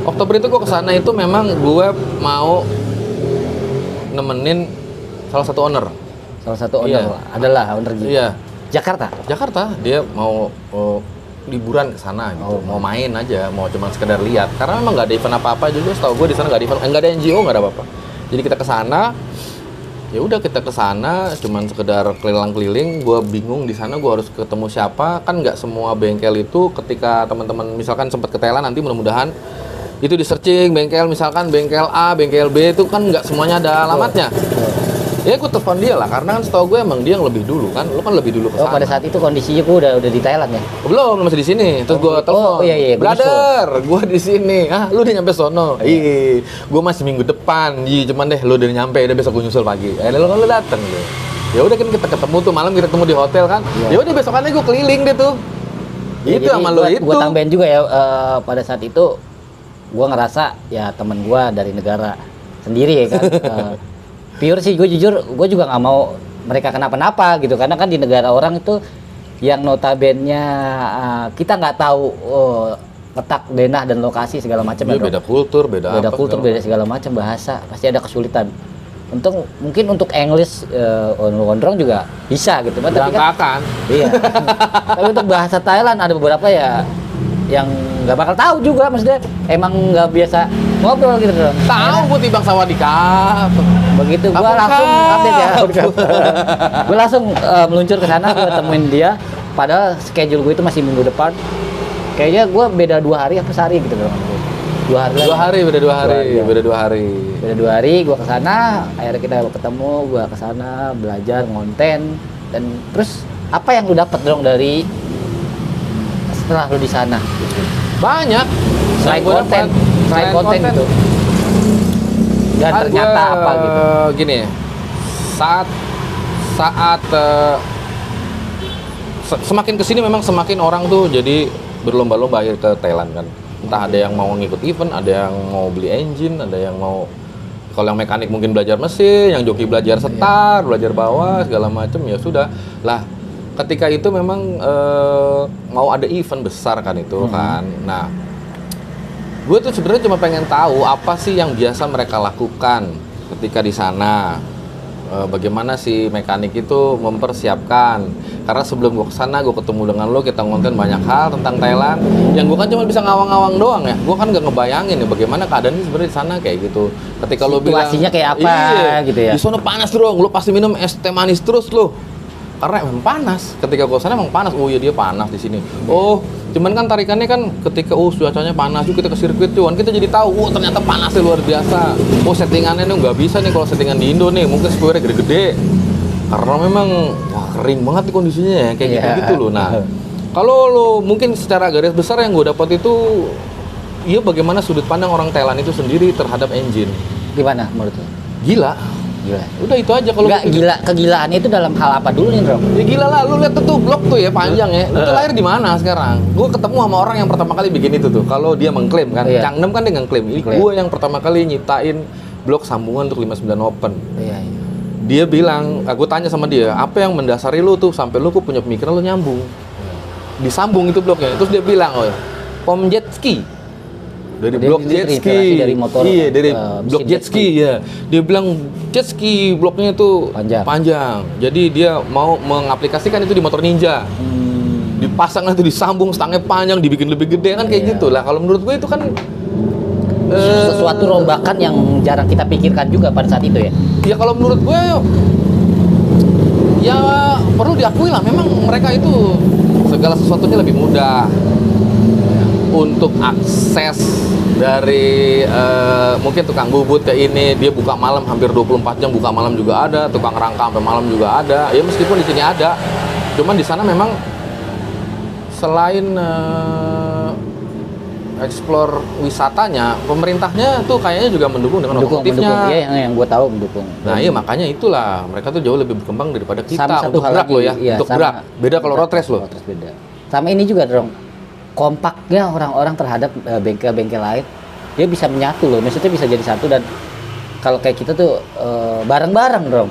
Oktober itu gue kesana itu memang gue mau nemenin salah satu owner. Salah satu owner adalah owner gitu. Iya. Jakarta. Dia mau liburan ke sana gitu. Mau main aja, mau cuma sekedar lihat. Karena memang nggak ada event apa-apa juga. Setahu gue di sana nggak ada event, nggak ada NGO, nggak ada apa-apa. Jadi kita ke sana. Ya udah kita ke sana, cuman sekedar keliling-keliling. Gue bingung di sana gue harus ketemu siapa. Kan nggak semua bengkel itu ketika teman-teman misalkan sempat ke Thailand nanti mudah-mudahan itu di searching bengkel, misalkan bengkel A, bengkel B itu kan nggak semuanya ada alamatnya. Ya gue telepon dia lah, karena kan setahu gue emang dia yang lebih dulu kan, lu kan lebih dulu ke sana. Oh pada saat itu kondisinya gue udah di Thailand ya? Belum, masih di sini. Terus gue telepon. Iya, Brother, gue di sini. Ah, lu udah nyampe sono. Iya, gue masih minggu depan. Iya, cuman deh lu udah nyampe, udah besok gue nyusul pagi. Lu kan lu dateng lu. Ya udah kan kita ketemu tuh malam, kita ketemu di hotel kan. Ya udah besokannya gue keliling deh tuh. Ya, itu sama lu itu. Gue tambahin juga ya, pada saat itu gue ngerasa ya teman gue dari negara sendiri ya kan. Pure sih, gue jujur, gue juga nggak mau mereka kenapa-napa gitu, karena kan di negara orang itu yang notabene kita nggak tahu letak denah dan lokasi segala macam. Ya, beda kultur, beda segala macam, bahasa pasti ada kesulitan. Mungkin untuk English gondrong juga bisa gitu, tapi kan, iya. Tapi untuk bahasa Thailand ada beberapa ya yang nggak bakal tahu juga, maksudnya emang nggak biasa ngobrol gitu dong. Tahu gue timbang sawadikap. Begitu gua langsung update ya. Gua langsung meluncur ke sana, gua temuin dia. Padahal schedule gue itu masih minggu depan. Kayaknya gua beda 2 hari apa sehari gitu dong. 2 hari. Beda 2 hari. Beda 2 hari gua ke sana, akhirnya kita ketemu, gua ke sana belajar ngonten dan terus apa yang lu dapat dong dari setelah lu di sana? Banyak. Selain konten gitu. Dan ternyata apa gitu? Gini, saat semakin kesini memang semakin orang tuh jadi berlomba-lomba akhir ke Thailand kan. Entah ada yang mau ngikut event, ada yang mau beli engine, ada yang mau, kalau yang mekanik mungkin belajar mesin, yang joki belajar setar, belajar bawah segala macam, ya sudah lah. Ketika itu memang mau ada event besar kan itu kan. Nah, gue tuh sebenarnya cuma pengen tahu apa sih yang biasa mereka lakukan ketika di sana. Bagaimana si mekanik itu mempersiapkan. Karena sebelum gue kesana, gue ketemu dengan lo, kita ngonten banyak hal tentang Thailand. Yang gue kan cuma bisa ngawang-ngawang doang ya. Gue kan gak ngebayangin ya bagaimana keadaan sebenarnya di sana kayak gitu. Ketika lo bilang situasinya kayak apa gitu ya. Di sana panas dong, lo pasti minum es teh manis terus lo. Karena emang panas. Ketika gue sana emang panas. Oh iya dia panas di sini. Oh, cuman kan tarikannya kan ketika cuacanya panas juga kita ke sirkuit tuh, kita jadi tahu, ternyata panasnya luar biasa. Oh settingannya nih nggak bisa nih kalau settingan di Indo nih, mungkin square gede-gede. Karena memang kering banget nih kondisinya ya, kayak gitu loh. Nah, kalau lo mungkin secara garis besar yang gue dapat itu, iya bagaimana sudut pandang orang Thailand itu sendiri terhadap engine. Gimana menurut lo? Gila. Udah itu aja kalau nggak gila, kegilaannya itu dalam hal apa dulu nih, Bro? Ya gila lah, lu lihat tuh blok tuh ya panjang ya. Itu lahir di mana sekarang? Gue ketemu sama orang yang pertama kali bikin itu tuh. Kalau dia mengklaim kan, Cangnem kan dia ngeklaim. Ini gue yang pertama kali nyiptain blok sambungan untuk 59 Open. Iya. Dia bilang, aku tanya sama dia, apa yang mendasari lu tuh sampai lu punya pemikiran lu nyambung? Disambung itu bloknya. Terus dia bilang, pom jet ski. Dari blok jet ski, dari motor, iya dari blok jet ski ya. Dia bilang jet ski bloknya itu panjang. Jadi dia mau mengaplikasikan itu di motor Ninja. Dipasang nanti disambung, stangnya panjang, dibikin lebih gede kan kayak gitu lah. Kalau menurut gue itu kan sesuatu rombakan yang jarang kita pikirkan juga pada saat itu ya. Ya kalau menurut gue ya perlu diakui lah, memang mereka itu segala sesuatunya lebih mudah. Untuk akses dari mungkin tukang bubut ke ini, dia buka malam hampir 24 jam, buka malam juga ada, tukang rangka sampai malam juga ada. Ya meskipun di sini ada, cuman di sana memang selain explore wisatanya, pemerintahnya tuh kayaknya juga mendukung dengan otomotifnya. Iya, yang gue tahu mendukung. Nah iya makanya itulah mereka tuh jauh lebih berkembang daripada kita. Sama untuk gerak loh ya, untuk gerak. Beda kalau road race loh. Beda. Sama ini juga dong. Kompaknya orang-orang terhadap bengkel-bengkel lain, dia bisa menyatu loh, maksudnya bisa jadi satu dan kalau kayak kita tuh bareng-bareng dong.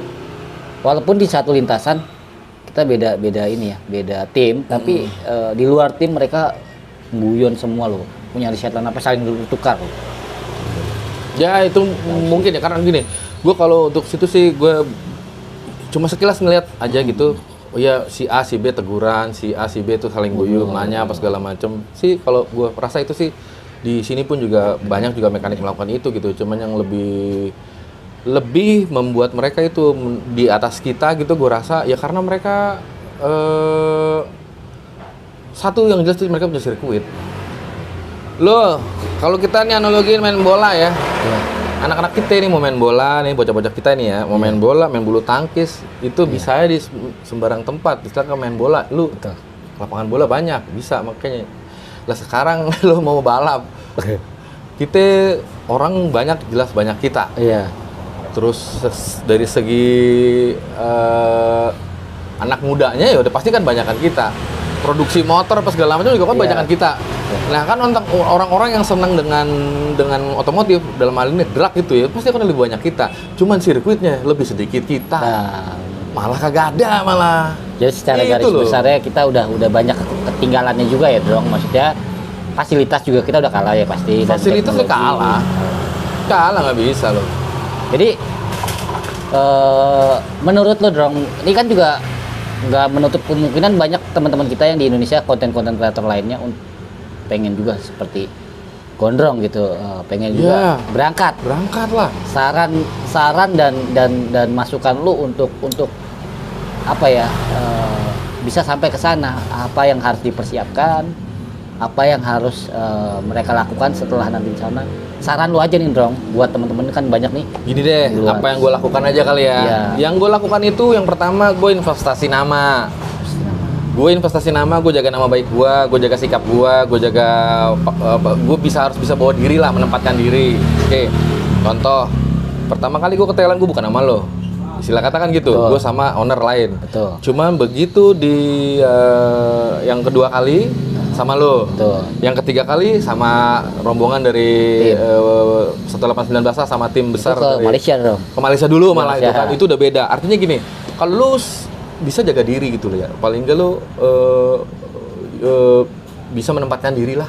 Walaupun di satu lintasan kita beda ini ya, beda tim, tapi di luar tim mereka guyon semua loh. Punya riset apa saling tukar loh. Ya itu mungkin ya karena gini, gue kalau untuk situ sih gue cuma sekilas ngeliat aja gitu. Oh ya si A si B teguran, si A si B tuh saling guyu, nanya apa segala macem. Sih kalau gue rasa itu sih di sini pun juga banyak juga mekanik melakukan itu gitu. Cuman yang lebih membuat mereka itu di atas kita gitu, gue rasa ya karena mereka satu yang jelas tuh mereka punya sirkuit. Loh, kalau kita nih analogiin main bola ya. Anak-anak kita ini mau main bola nih, bocah-bocah kita nih ya, mau main bola, main bulu tangkis, itu bisa di sembarang tempat. Misalkan main bola, lu lapangan bola banyak, bisa makanya. Lah sekarang lu mau balap, kita orang banyak, jelas banyak kita. Iya. Terus dari segi anak mudanya ya udah pasti kan banyakan kita. Produksi motor apa segala macam juga kan banyakan kita. Nah kan untuk orang-orang yang senang dengan otomotif dalam hal ini drag itu ya pasti akan lebih banyak kita. Cuman sirkuitnya lebih sedikit kita. Malah kagak ada malah. Jadi secara garis besarnya kita udah banyak ketinggalannya juga ya dong. Maksudnya fasilitas juga kita udah kalah ya pasti. Fasilitasnya kalah nggak bisa loh. Jadi menurut lo dong, ini kan juga nggak menutup kemungkinan banyak teman-teman kita yang di Indonesia konten-konten kreator lainnya pengen juga seperti Gondrong gitu, pengen juga berangkat lah. Saran dan masukan lu untuk apa ya, bisa sampai ke sana, apa yang harus dipersiapkan, apa yang harus mereka lakukan setelah nanti di sana. Saran lu aja nih Drong, buat teman-teman kan banyak nih. Gini deh, apa yang gue lakukan aja kali ya. Yang gue lakukan itu yang pertama gue investasi nama. Gue jaga nama baik gue jaga sikap gue jaga, gue harus bisa bawa diri lah, menempatkan diri. Oke, contoh, pertama kali gue ke Thailand gue bukan nama lo. Istilah katakan gitu, gue sama owner lain. Betul. Cuman begitu di yang kedua kali sama lo. Betul. Yang ketiga kali sama rombongan dari 189 Bahasa sama tim besar ke Malaysia dong. Ke Malaysia dulu malah itu kan. Itu udah beda. Artinya gini, kalau lu bisa jaga diri gitu loh ya. Paling enggak lu bisa menempatkan diri lah.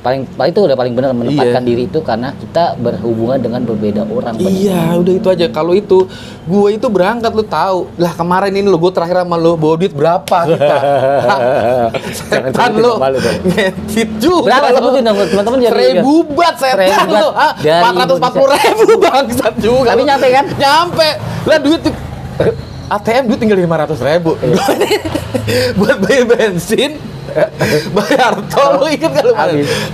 Paling itu udah paling benar menempatkan diri itu, karena kita berhubungan dengan berbeda orang. Iya, udah itu aja. Kalau itu gue itu berangkat, lu tahu lah kemarin ini lo gue terakhir sama lo bawa duit berapa kita. Setan lo ngefit juga. Berapa sebutin dong teman-teman? 1.000 baht setan lo. 440.000 bangsat juga. Tapi nyampe kan? Nyampe. Lah duit ATM duit tinggal 500.000. Buat bayar bensin, bayar tol, lu inget kan lu?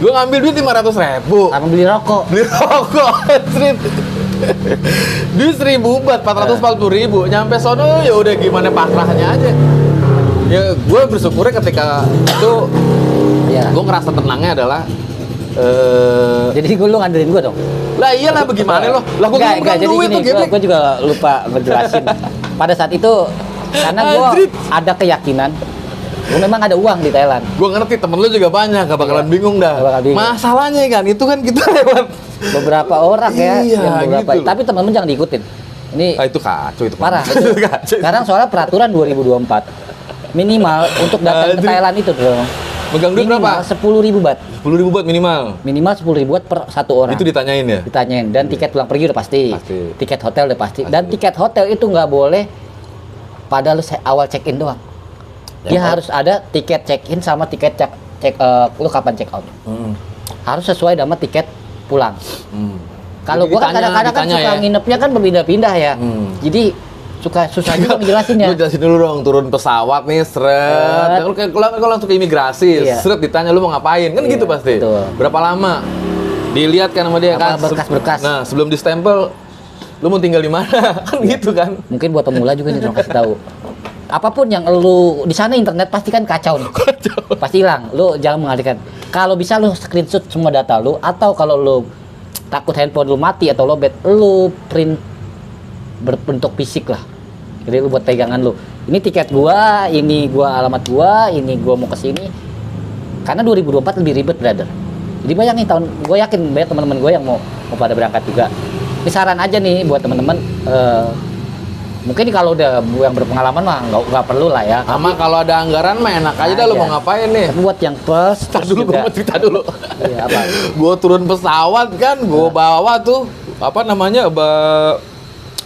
Gue ngambil duit 500.000 sama beli rokok. Duit 1.000 baht, 440.000. Nyampe sono ya udah gimana pasrahnya aja. Ya gue bersyukurnya ketika itu gue ngerasa tenangnya adalah jadi lu ngandelin gue dong? Lah iyalah, bagaimana lo? Lah gue nggak jadi gini, gue juga lupa ngejelasin. Pada saat itu karena gue ada keyakinan gue memang ada uang di Thailand. Gue ngerti, temen lu juga banyak, gak bakalan bingung dah. Masalahnya kan itu kan kita lewat beberapa orang ya, yang beberapa, gitu. Tapi temen-temen jangan diikutin. Ini itu kacau, itu parah. Sekarang soalnya peraturan 2024 minimal untuk datang ke Thailand itu dong. Megang duit berapa? 10.000 baht. 10.000 baht minimal. Minimal 10.000 baht per satu orang. Itu ditanyain ya? Ditanyain, dan tiket pulang pergi udah pasti. Tiket hotel udah pasti. Dan tiket hotel itu nggak boleh pada lu awal check in doang. Dia harus ada tiket check in sama tiket lu kapan check out. Harus sesuai sama tiket pulang. Kalau gua kan kadang-kadang kan suka nginepnya kan berpindah-pindah ya. Jadi susah juga ngejelasin ya. Lu jelasin dulu dong, turun pesawat nih, seret. Kalau langsung ke imigrasi, seret ditanya lu mau ngapain, kan gitu pasti. Betul. Berapa lama? Dilihat kan sama dia kan berkas-berkas. Nah, sebelum di stempel, lu mau tinggal di mana? Kan gitu kan. Mungkin buat pemula juga nih dong kasih tahu. Apapun yang lu di sana internet pasti kan kacau nih. Pasti hilang. Lu jangan mengalihkan. Kalau bisa lu screenshot semua data lu, atau kalau lu takut handphone lu mati atau lowbat, lu print berbentuk fisik lah. Jadi lu buat pegangan lu. Ini tiket gua, ini gua alamat gua, ini gua mau ke sini. Karena 2024 lebih ribet, brother. Jadi bayangin gua yakin banyak teman-teman gua yang mau pada berangkat juga. Ini saran aja nih buat teman-teman. Mungkin kalau udah yang berpengalaman mah nggak perlu lah ya. Sama kalau ada anggaran mah enak aja dah lu mau ngapain nih. Tapi buat yang plus, Tar dulu, gue mau cerita dulu. Iya, apa? Gue turun pesawat kan, gue bawa tuh apa namanya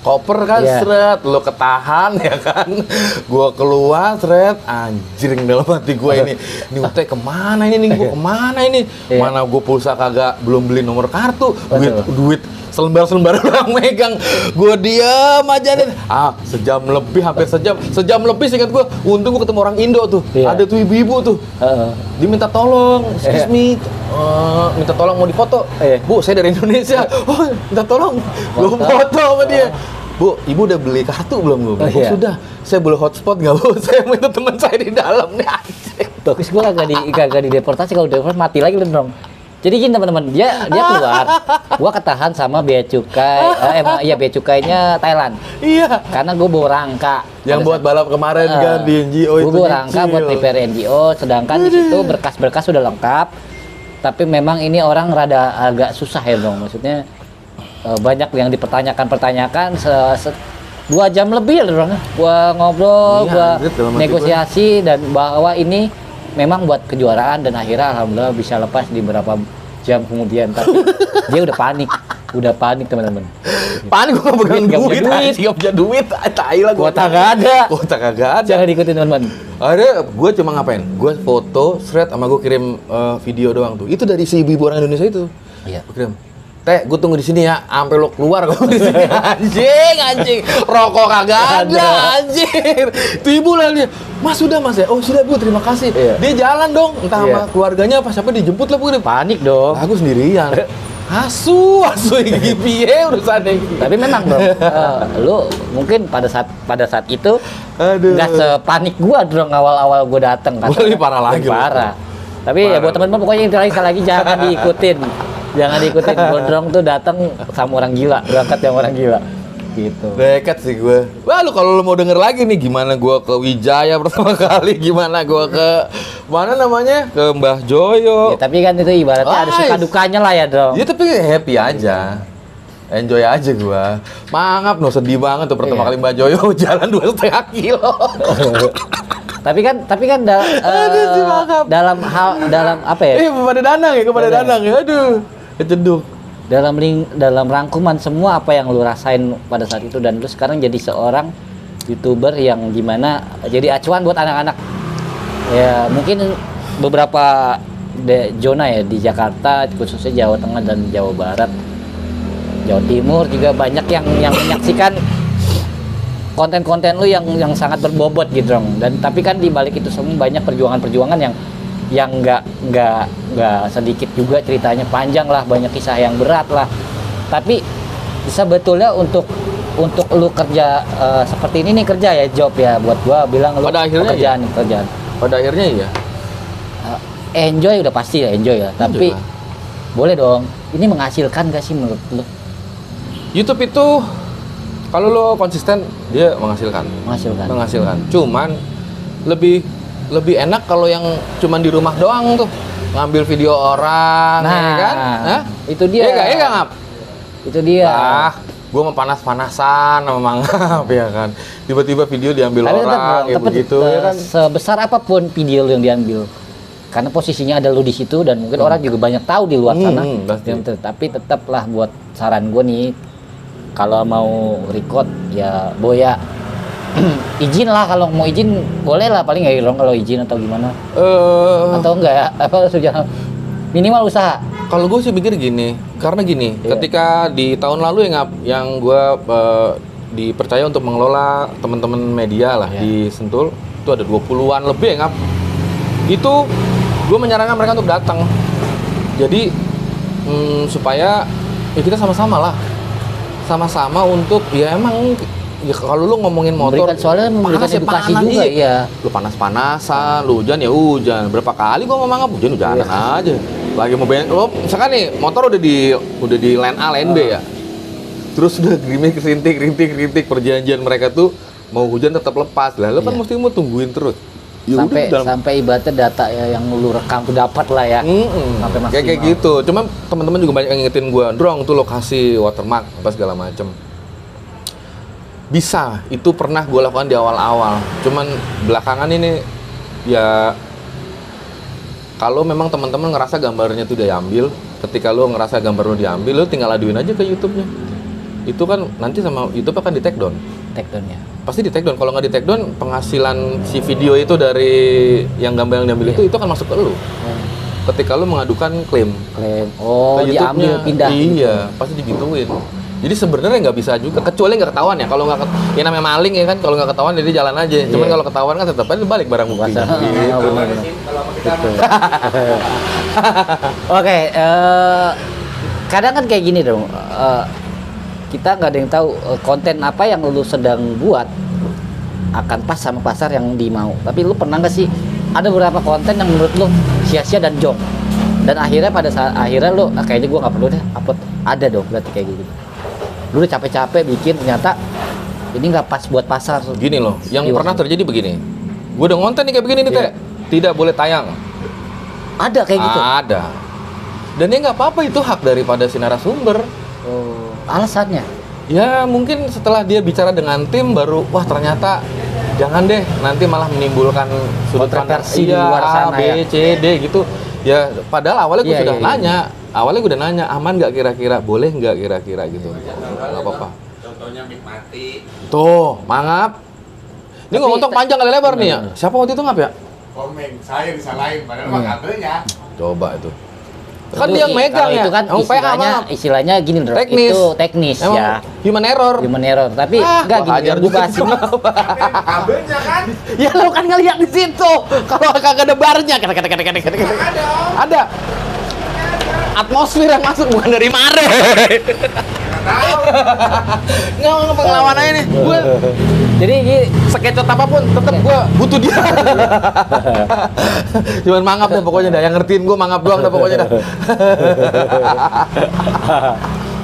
koper kan, seret, lo ketahan ya kan. Gue keluar, seret, anjing dalam hati gue ini Ute kemana ini nih, gue kemana ini? Mana gue pulsa kagak, belum beli nomor kartu, duit selembar-selembar orang megang. Gue diam aja nih. Sejam lebih, hampir sejam lebih singkat gue. Untung gue ketemu orang Indo tuh. Ada tuh ibu-ibu tuh. Dia minta tolong, excuse me, minta tolong mau difoto. Bu, saya dari Indonesia. Oh, minta tolong. Gue foto sama dia. Bu, ibu udah beli kartu belum? Sudah. Saya boleh hotspot nggak, Bu? Saya minta teman saya di dalam nih. Bagus, gue kagak di deportasi. Kalau deportasi mati lagi lu dong. Jadi gini teman-teman, dia keluar, gua ketahan sama bea cukai, bea cukainya Thailand. Iya. Karena gua bawa rangka. Yang buat balap kemarin kan di NGO itu. Gua bawa rangka buat prepare NGO, sedangkan di situ berkas-berkas sudah lengkap. Tapi memang ini orang rada agak susah ya dong, maksudnya banyak yang dipertanyakan 2 jam lebih ya dong. Gua ngobrol, gua negosiasi dan bahwa ini memang buat kejuaraan dan akhirnya alhamdulillah bisa lepas di beberapa jam kemudian. Tapi dia udah panik teman-teman. Panik gua pegang duit, nggak punya duit, tai lah gua. Kuota kagak ada. Jangan diikutin teman-teman. Ada, gua cuma ngapain? Gua foto, thread sama gua kirim video doang tuh. Itu dari si ibu orang Indonesia itu. Iya. Gua kirim. Teh, gue tunggu di sini ya, sampai lo keluar gue di sini. Anjing, rokok kagak ada, anjing. Itu ibu lah dia, Mas sudah Mas ya, oh sudah Bu, terima kasih. Dia jalan dong, entah sama keluarganya apa siapa dijemput lah Bu. Panik dong. Aku sendirian. Asu iki piye urusane iki. Tapi memang bro, lu mungkin pada saat itu nggak sepanik gua dong awal-awal gua dateng kan. Lebih parah lagi. Parah. Tapi ya buat teman-teman pokoknya sekali lagi jangan diikutin. Jangan diikutin, gondrong tuh datang sama orang gila, berangkat yang orang gila. Gitu. Dekat sih gue. Wah, kalau lu mau denger lagi nih gimana gue ke Wijaya pertama kali, gimana gue ke mana namanya? Ke Mbah Joyo. Ya, tapi kan itu ibaratnya ada suka dukanya lah ya, Dong. Ya tapi happy aja. Enjoy aja gue. Mangap no, sedih banget tuh pertama kali Mbah Joyo jalan 2,5 kilo. Tapi kan dalam apa ya? Kepada Danang ya. Aduh, keceduk. Dalam rangkuman semua apa yang lu rasain pada saat itu dan lu sekarang jadi seorang YouTuber yang dimana jadi acuan buat anak-anak. Ya, mungkin beberapa zona ya di Jakarta, khususnya Jawa Tengah dan Jawa Barat. Jawa Timur juga banyak yang menyaksikan konten-konten lu yang sangat berbobot gitu dong. Dan tapi kan di balik itu semua banyak perjuangan-perjuangan yang nggak sedikit juga ceritanya, panjang lah, banyak kisah yang berat lah. Tapi sebetulnya untuk lu kerja seperti ini nih, kerja ya, job ya, buat gua bilang lu pekerjaan. Pada akhirnya iya. Enjoy udah pasti ya, enjoy ya. Tapi boleh dong, ini menghasilkan gak sih menurut lu? YouTube itu kalau lo konsisten dia menghasilkan. Cuman lebih enak kalau yang cuman di rumah doang tuh ngambil video orang, ya kan? Itu dia. Iya Ngap? Itu dia. Gue mau panas-panasan sama Mangap ya kan. Tiba-tiba video diambil orang, ya begitu ya kan. Sebesar apapun video yang diambil, karena posisinya ada lu di situ dan mungkin orang juga banyak tahu di luar sana. Tapi tetaplah buat saran gue nih, kalau mau record ya Boya izin lah, kalau mau izin boleh lah, paling nggak dong kalau izin atau gimana atau enggak ya, apa sudah minimal usaha. Kalau gue sih pikir gini, karena gini, ketika di tahun lalu yang gue dipercaya untuk mengelola teman-teman media lah di Sentul, itu ada 20-an lebih ya Ngap. Itu gue menyarankan mereka untuk datang. Jadi supaya ya kita sama-sama untuk ya emang ya kalau lu ngomongin motor soalnya memberikan edukasi juga iya. Lu panas-panasan, lu hujan ya hujan. Berapa kali gua ngomong hujan-hujanan aja. Lagi mau lo misalkan nih motor udah di lane A, lane B ya. Terus udah rintik perjanjian mereka tuh mau hujan tetap lepas lah. Lu kan mesti mau tungguin terus. Ya sampai udah, sampai ibaratnya data ya yang lu rekam tuh dapat lah ya. Sampai maksimal. Kayak gitu. Cuma teman-teman juga banyak yang ngingetin gue, Drong tuh lokasi watermark apa segala macem. Bisa, itu pernah gue lakukan di awal-awal. Cuman belakangan ini ya kalau memang teman-teman ngerasa gambarnya tuh udah diambil, ketika lu ngerasa gambar lu diambil, lu tinggal aduin aja ke YouTube-nya. Itu kan nanti sama YouTube akan di take down. Take down-nya. Pasti di take down. Kalau nggak di take down, penghasilan si video itu dari yang gambar yang diambil itu akan masuk ke lu. Ketika lu mengadukan klaim Oh, ke diambil YouTube-nya. pindah. Iya, pasti digituin. Jadi sebenarnya nggak bisa juga, kecuali nggak ketahuan ya. Kalau nggak ya namanya maling ya kan, kalau nggak ketahuan jadi jalan aja. Cuman kalau ketahuan kan tetap aja balik barang bukti. Puasa. Gitu. Oke, kadang kan kayak gini dong. Kita nggak ada yang tahu konten apa yang lu sedang buat akan pas sama pasar yang dimau. Tapi lu pernah nggak sih ada beberapa konten yang menurut lu sia-sia dan jong, dan akhirnya pada saat akhirnya lu kayaknya gua nggak perlu deh upload. Ada dong berarti kayak gitu. Lu udah capek-capek bikin, ternyata ini nggak pas buat pasar. Gini loh, yang Gimana? pernah terjadi begini. Gue udah ngonten nih kayak begini nih, Iya. Teh. Tidak boleh tayang. Ada kayak gitu. Ada. Dan ya nggak apa-apa, itu hak daripada si narasumber. Oh, alasannya? Ya mungkin setelah dia bicara dengan tim baru, wah ternyata jangan deh, nanti malah menimbulkan sudut pandang Kontroversi di luar sana, A, B, ya. C, D gitu. Ya padahal awalnya gue Iya, sudah iya, nanya, awalnya gue udah nanya, aman nggak kira-kira, boleh nggak kira-kira gitu. Nggak apa-apa. Contohnya mic mati. Tuh, mangap. Ini Tapi ngomong panjang kali lebar nih ya. Siapa waktu itu ngap ya? Komeng, saya disalahin padahal mah kabelnya. Coba itu. Kan Itu dia yang megang kalau ya. Itu kan Emang PH istilahnya, mangap. istilahnya gini Bro. Teknis. Itu teknis Emang ya. human error. Human error. Tapi Ah, enggak gua gini hajar yang juga bahas ini. Kabelnya kan? Ya lo kan ngeliat di situ. Kalau kagak ada barnya, kata. Ada. Atmosfer yang masuk bukan dari mare. Nggak pengalaman aja nih. Gue Jadi gini, sekecot apapun tetap gue butuh dia. Cuman mangap dah pokoknya dah. Yang ngertiin gue mangap doang dah pokoknya dah.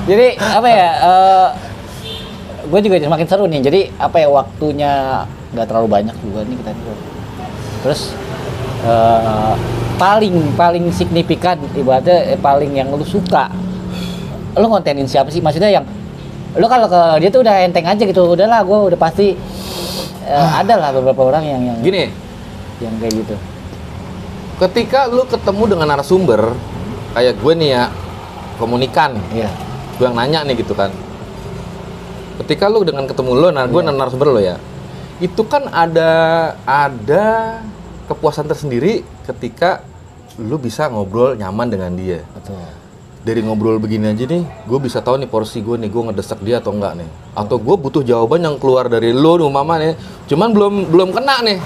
jadi apa ya? Gue juga semakin seru nih. Jadi apa ya, waktunya nggak terlalu banyak juga nih kita nih. Terus paling signifikan ibaratnya paling yang lu suka, lu ngontenin siapa sih? Maksudnya yang lu kalau ke dia tuh udah enteng aja gitu, udahlah gue udah pasti ada lah beberapa orang yang Gini, yang kayak gitu. ketika lu ketemu dengan narasumber kayak gue nih ya, komunikan, Iya. gue yang nanya nih gitu kan. Ketika lu dengan ketemu lo, gue narasumber lo ya, itu kan ada kepuasan tersendiri ketika lu bisa ngobrol nyaman dengan dia. Betul. Dari ngobrol begini aja nih, gue bisa tahu nih porsi gue nih, gue ngedesak dia atau enggak nih. Atau gue butuh jawaban yang keluar dari lo nih mama nih. Cuman belum kena nih,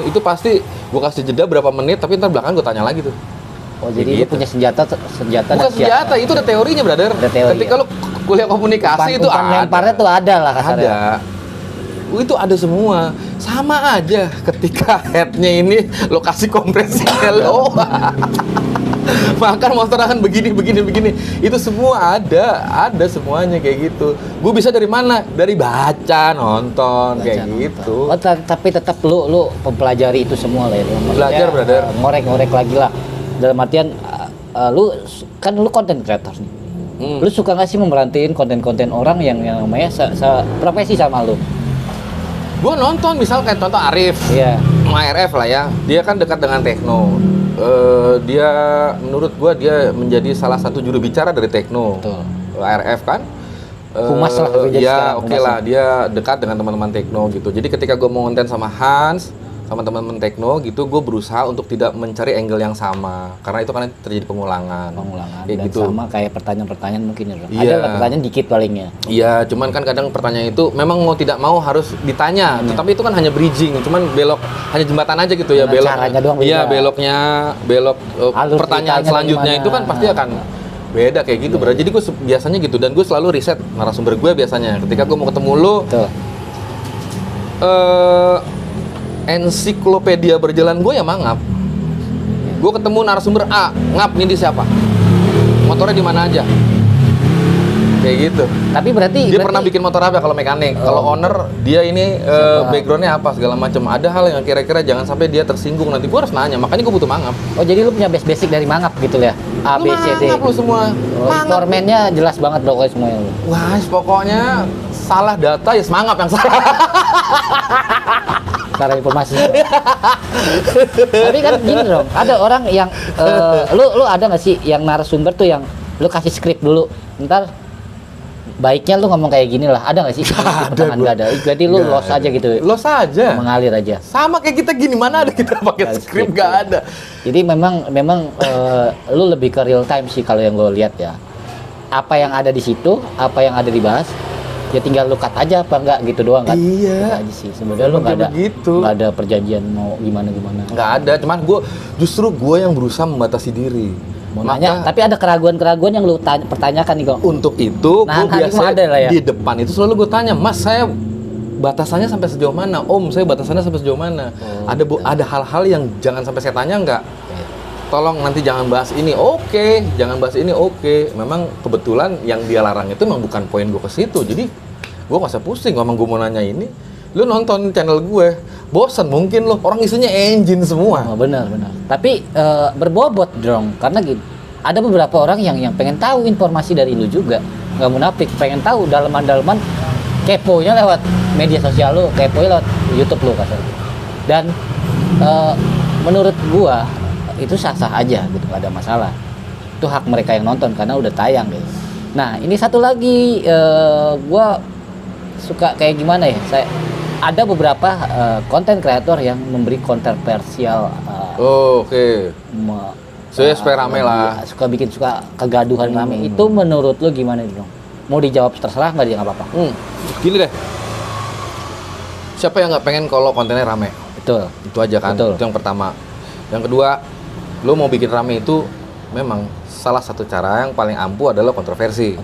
Itu pasti gue kasih jeda berapa menit, tapi ntar belakang gue tanya lagi tuh. Oh, jadi lu Gitu. punya senjata Bukan senjata, itu udah teorinya, brother. Ada teori, Ketika ya. lu kuliah komunikasi itu umpan ada. lemparnya tuh ada lah kasarnya. Ada. Itu ada semua. Sama aja ketika headnya ini lokasi kompresinya lo. Makan motor akan begini. Itu semua ada semuanya kayak gitu. Gue bisa dari mana? Dari baca, nonton, kayak gitu. Oh, tapi tetap lu mempelajari itu semua lah ya. Maksudnya, Belajar, brother. Ngorek-ngorek lagi lah. Dalam artian kan lu konten creator nih. Lu suka nggak sih memerhatiin konten-konten orang yang namanya profesi sama lu? Gue nonton, misal kayak contoh Arif, Iya. ARF lah ya. Dia kan dekat dengan tekno. Dia menurut gue dia menjadi salah satu juru bicara dari tekno. Betul. ARF kan. Humas lah, jadi Ya sekarang oke humas lah, lah. dia dekat dengan teman-teman tekno gitu. Jadi ketika gue mau konten sama Hans, sama teman-teman tekno gitu, gue berusaha untuk tidak mencari angle yang sama, karena itu kan terjadi pengulangan kayak Dan gitu. sama kayak pertanyaan-pertanyaan mungkin ya. Iya. Ada lah pertanyaan dikit palingnya. Iya, cuman kan kadang pertanyaan itu memang mau tidak mau harus ditanya, tetapi itu kan hanya bridging, cuman belok, hanya jembatan aja gitu ya, Dengan belok. caranya doang beda. Iya, belok Alur pertanyaan ceritanya selanjutnya gimana. itu kan pasti akan beda kayak gitu, berarti. Jadi gue biasanya gitu, dan gue selalu riset narasumber gue biasanya. Ketika gue mau ketemu lo, Betul. ensiklopedia berjalan gue ya mangap. Gue ketemu narasumber A, ngap, ini dia siapa? Motornya di mana aja? kayak gitu. Tapi berarti Dia pernah bikin motor apa kalau mekanik? Kalau owner dia ini backgroundnya apa segala macam. Ada hal yang kira-kira jangan sampai dia tersinggung. Nanti gua harus nanya. Makanya gua butuh mangap. Oh, jadi lu punya basic dari mangap gitu ya? A, B, C, D. Mangap lu semua. Mangap. Formennya jelas banget pokoknya semuanya. Wah, pokoknya salah data ya semangap yang salah. Cara informasi. Tapi kan gini dong, ada orang yang lu ada nggak sih yang narasumber tuh yang lu kasih skrip dulu, ntar baiknya lu ngomong kayak gini lah, ada nggak sih? Nggak ada. Berarti lu los aja gitu. Los aja. Mengalir aja. Sama kayak kita gini, mana ada kita pakai skrip, nggak ada. Jadi memang lu lebih ke real time sih kalau yang gue lihat ya. Apa yang ada di situ, apa yang ada dibahas, ya tinggal lu cut aja apa enggak gitu doang kan. Iya. Gitu aja sih. Sebenarnya lu nggak ada begitu. nggak ada perjanjian mau gimana. Nggak ada, cuman justru gue yang berusaha membatasi diri. Mau nanya, tapi ada keraguan-keraguan yang lu pertanyakan nih kok. Untuk itu, Nah, gue biasanya ada lah ya. di depan itu selalu gue tanya, Mas, saya batasannya sampai sejauh mana? Om, saya batasannya sampai sejauh mana? Ada hal-hal yang jangan sampai saya tanya nggak? Tolong nanti jangan bahas ini, oke. Jangan bahas ini, oke. Memang kebetulan yang dia larang itu memang bukan poin gue ke situ. Jadi gue nggak usah pusing. Memang gue mau nanya ini, lu nonton channel gue, bosan mungkin lo. Orang isinya engine semua. Oh, benar. Tapi berbobot dong, karena gitu. Ada beberapa orang yang pengen tahu informasi dari lu juga, nggak munafik, pengen tahu daleman-daleman, keponya lewat media sosial lu, keponya lewat YouTube lu kasar. Dan menurut gua itu sah-sah aja gitu, gak ada masalah. Itu hak mereka yang nonton karena udah tayang guys. Nah ini satu lagi, gua suka kayak gimana ya, ada beberapa konten kreator yang memberi kontroversial. Oke. Saya supaya rame lah. Suka kegaduhan rame. Itu menurut lo gimana dong? Mau dijawab terserah nggak dia nggak apa-apa. Gini deh. Siapa yang nggak pengen kalau kontennya rame? Betul. Itu aja kan. Betul. Itu yang pertama. Yang kedua, lo mau bikin rame itu memang salah satu cara yang paling ampuh adalah kontroversi.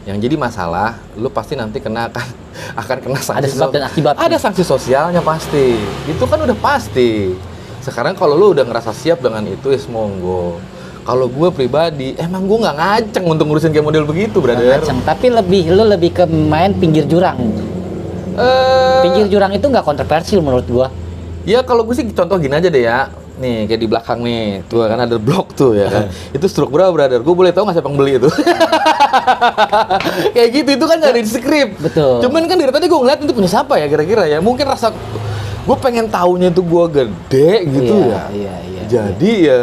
Yang jadi masalah, lo pasti nanti akan kena sanksi. Ada sebab dan akibat. Ada sanksi sosialnya pasti. Itu kan udah pasti. Sekarang kalau lu udah ngerasa siap dengan itu, ya monggo. Kalau gue pribadi, emang gue nggak ngaceng untuk ngurusin kayak model begitu, brother. Ngaceng, tapi lu lebih ke main pinggir jurang. Pinggir jurang itu nggak kontroversial menurut gue. Ya kalau gue sih contoh gini aja deh ya. Nih kayak di belakang nih, tuh kan ada blok tuh ya kan. Itu struk berapa, brother? Gue boleh tahu nggak siapa yang beli itu? Kayak gitu, itu kan nggak ada di skrip. Betul. Cuman kan dari tadi gue ngeliat itu punya siapa ya kira-kira ya. Mungkin rasa gue pengen taunya itu gue gede gitu ya. Iya. Jadi ya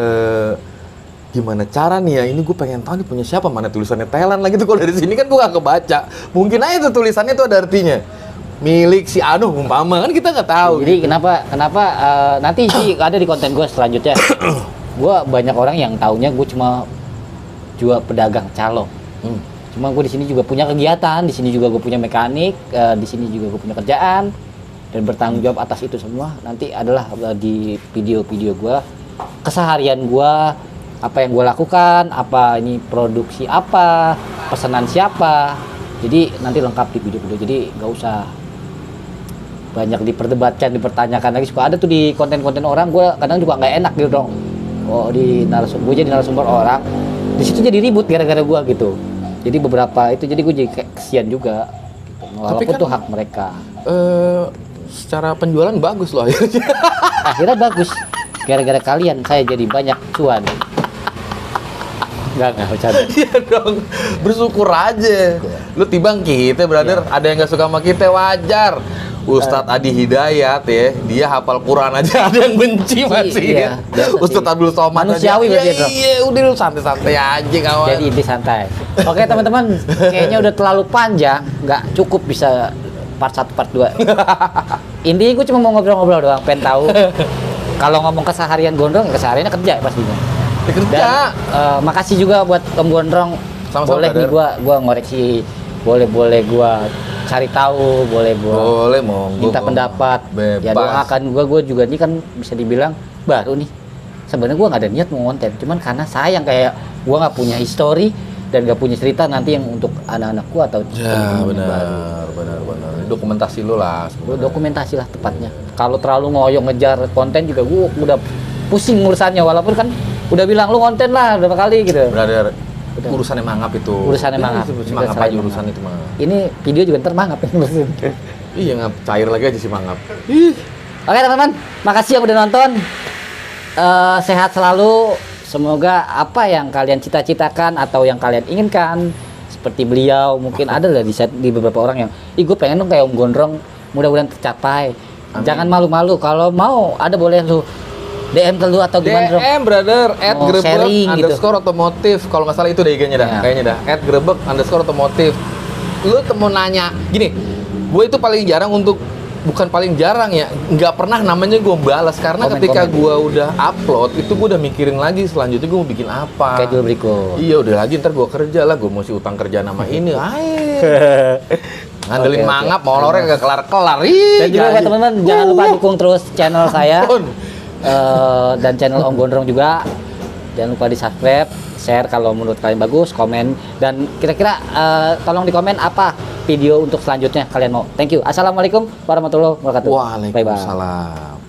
gimana cara nih ya, ini gue pengen tahu nih punya siapa, mana tulisannya Thailand lagi tuh. Kalau dari sini kan gue gak kebaca. Mungkin aja tuh tulisannya tuh ada artinya. Milik si Anu umpama, kan kita nggak tahu. Jadi kenapa nanti sih ada di konten gue selanjutnya. Gue banyak orang yang taunya gue cuma jual pedagang calo. Cuma gue di sini juga punya kegiatan, di sini juga gue punya mekanik, di sini juga gue punya kerjaan dan bertanggung jawab atas itu semua. Nanti adalah di video-video gue, keseharian gue, apa yang gue lakukan, apa ini produksi apa, pesanan siapa. Jadi nanti lengkap di video-video. Jadi nggak usah banyak diperdebatkan, dipertanyakan lagi. Suka ada tuh di konten-konten orang, gue kadang juga nggak enak gitu dong. Oh gue jadi narasumber orang, di situ jadi ribut gara-gara gue gitu. Jadi beberapa itu, jadi gue jadi kesian juga. Gitu. Walaupun kan, tuh hak mereka. Secara penjualan bagus loh akhirnya. Akhirnya bagus. Gara-gara kalian saya jadi banyak cuan. Enggak bercanda. Iya dong, bersyukur aja. Lu tibang kita, brother. Ada yang nggak suka sama kita, wajar. Ustadz Adi Hidayat ya, dia hafal Quran aja ada yang benci masih. Iya, Ustadz Abdul Somad manusiawi berarti itu. Iya, udah lu santai-santai aja kawan. Jadi inti santai. Oke teman-teman, kayaknya udah terlalu panjang, nggak cukup bisa part 1, part 2. Intinya gue cuma mau ngobrol-ngobrol doang, pengen tahu. Kalau ngomong keseharian Gondrong, kesehariannya kerja pastinya. Kerja. Dan makasih juga buat Om Gondrong. Sama-sama, boleh nih gua ngoreksi, boleh gua cari tahu, boleh mau minta pendapat. Bebas. Ya doakan gua juga nih kan bisa dibilang baru nih. Sebenarnya gua nggak ada niat mau konten, cuman karena sayang kayak gua nggak punya histori dan nggak punya cerita nanti yang untuk anak-anakku atau ya benar. Dokumentasi lu lah. Dokumentasi lah tepatnya. Kalau terlalu ngoyo ngejar konten juga gua udah pusing urusannya, walaupun kan udah bilang lu konten lah berapa kali gitu. Brother, Udah. Urusannya mangap itu. Urusannya mangap. Si mangap aja urusan itu mah. Ini video juga ntar mangap ya. Iya, ngap cair lagi aja si mangap. Oke teman-teman, makasih yang udah nonton. Sehat selalu. Semoga apa yang kalian cita-citakan atau yang kalian inginkan seperti beliau, mungkin ada lah di beberapa orang yang, gue pengen dong kayak Om Gondrong, mudah-mudahan tercapai. Amin. Jangan malu-malu, kalau mau ada boleh lu DM ke lu atau gimana dong. DM brother, Mau sharing gitu. _underscore otomotif. Kalau nggak salah itu deh IG-nya dah, Ya. kayaknya dah. @grebek _ otomotif. Lu mau nanya, gini, gue itu paling jarang untuk, bukan paling jarang ya, nggak pernah namanya gue balas karena Komen, ketika komen. gue udah upload itu gue udah mikirin lagi selanjutnya gue mau bikin apa. Kayak dulu berikut. Iya udah lagi ntar gue kerja lah, gue mesti utang kerja nama ini. Ngandelin Oke, oke. mangap, molornya gak kelar-kelar. Ih, Dan juga buat gaji. teman-teman jangan lupa dukung terus channel saya Ampun. dan channel Om Gondrong juga. Jangan lupa di subscribe, share kalau menurut kalian bagus, komen, dan kira-kira tolong di komen apa video untuk selanjutnya kalian mau. Thank you. Assalamualaikum warahmatullahi wabarakatuh. Bye bye. Waalaikumsalam.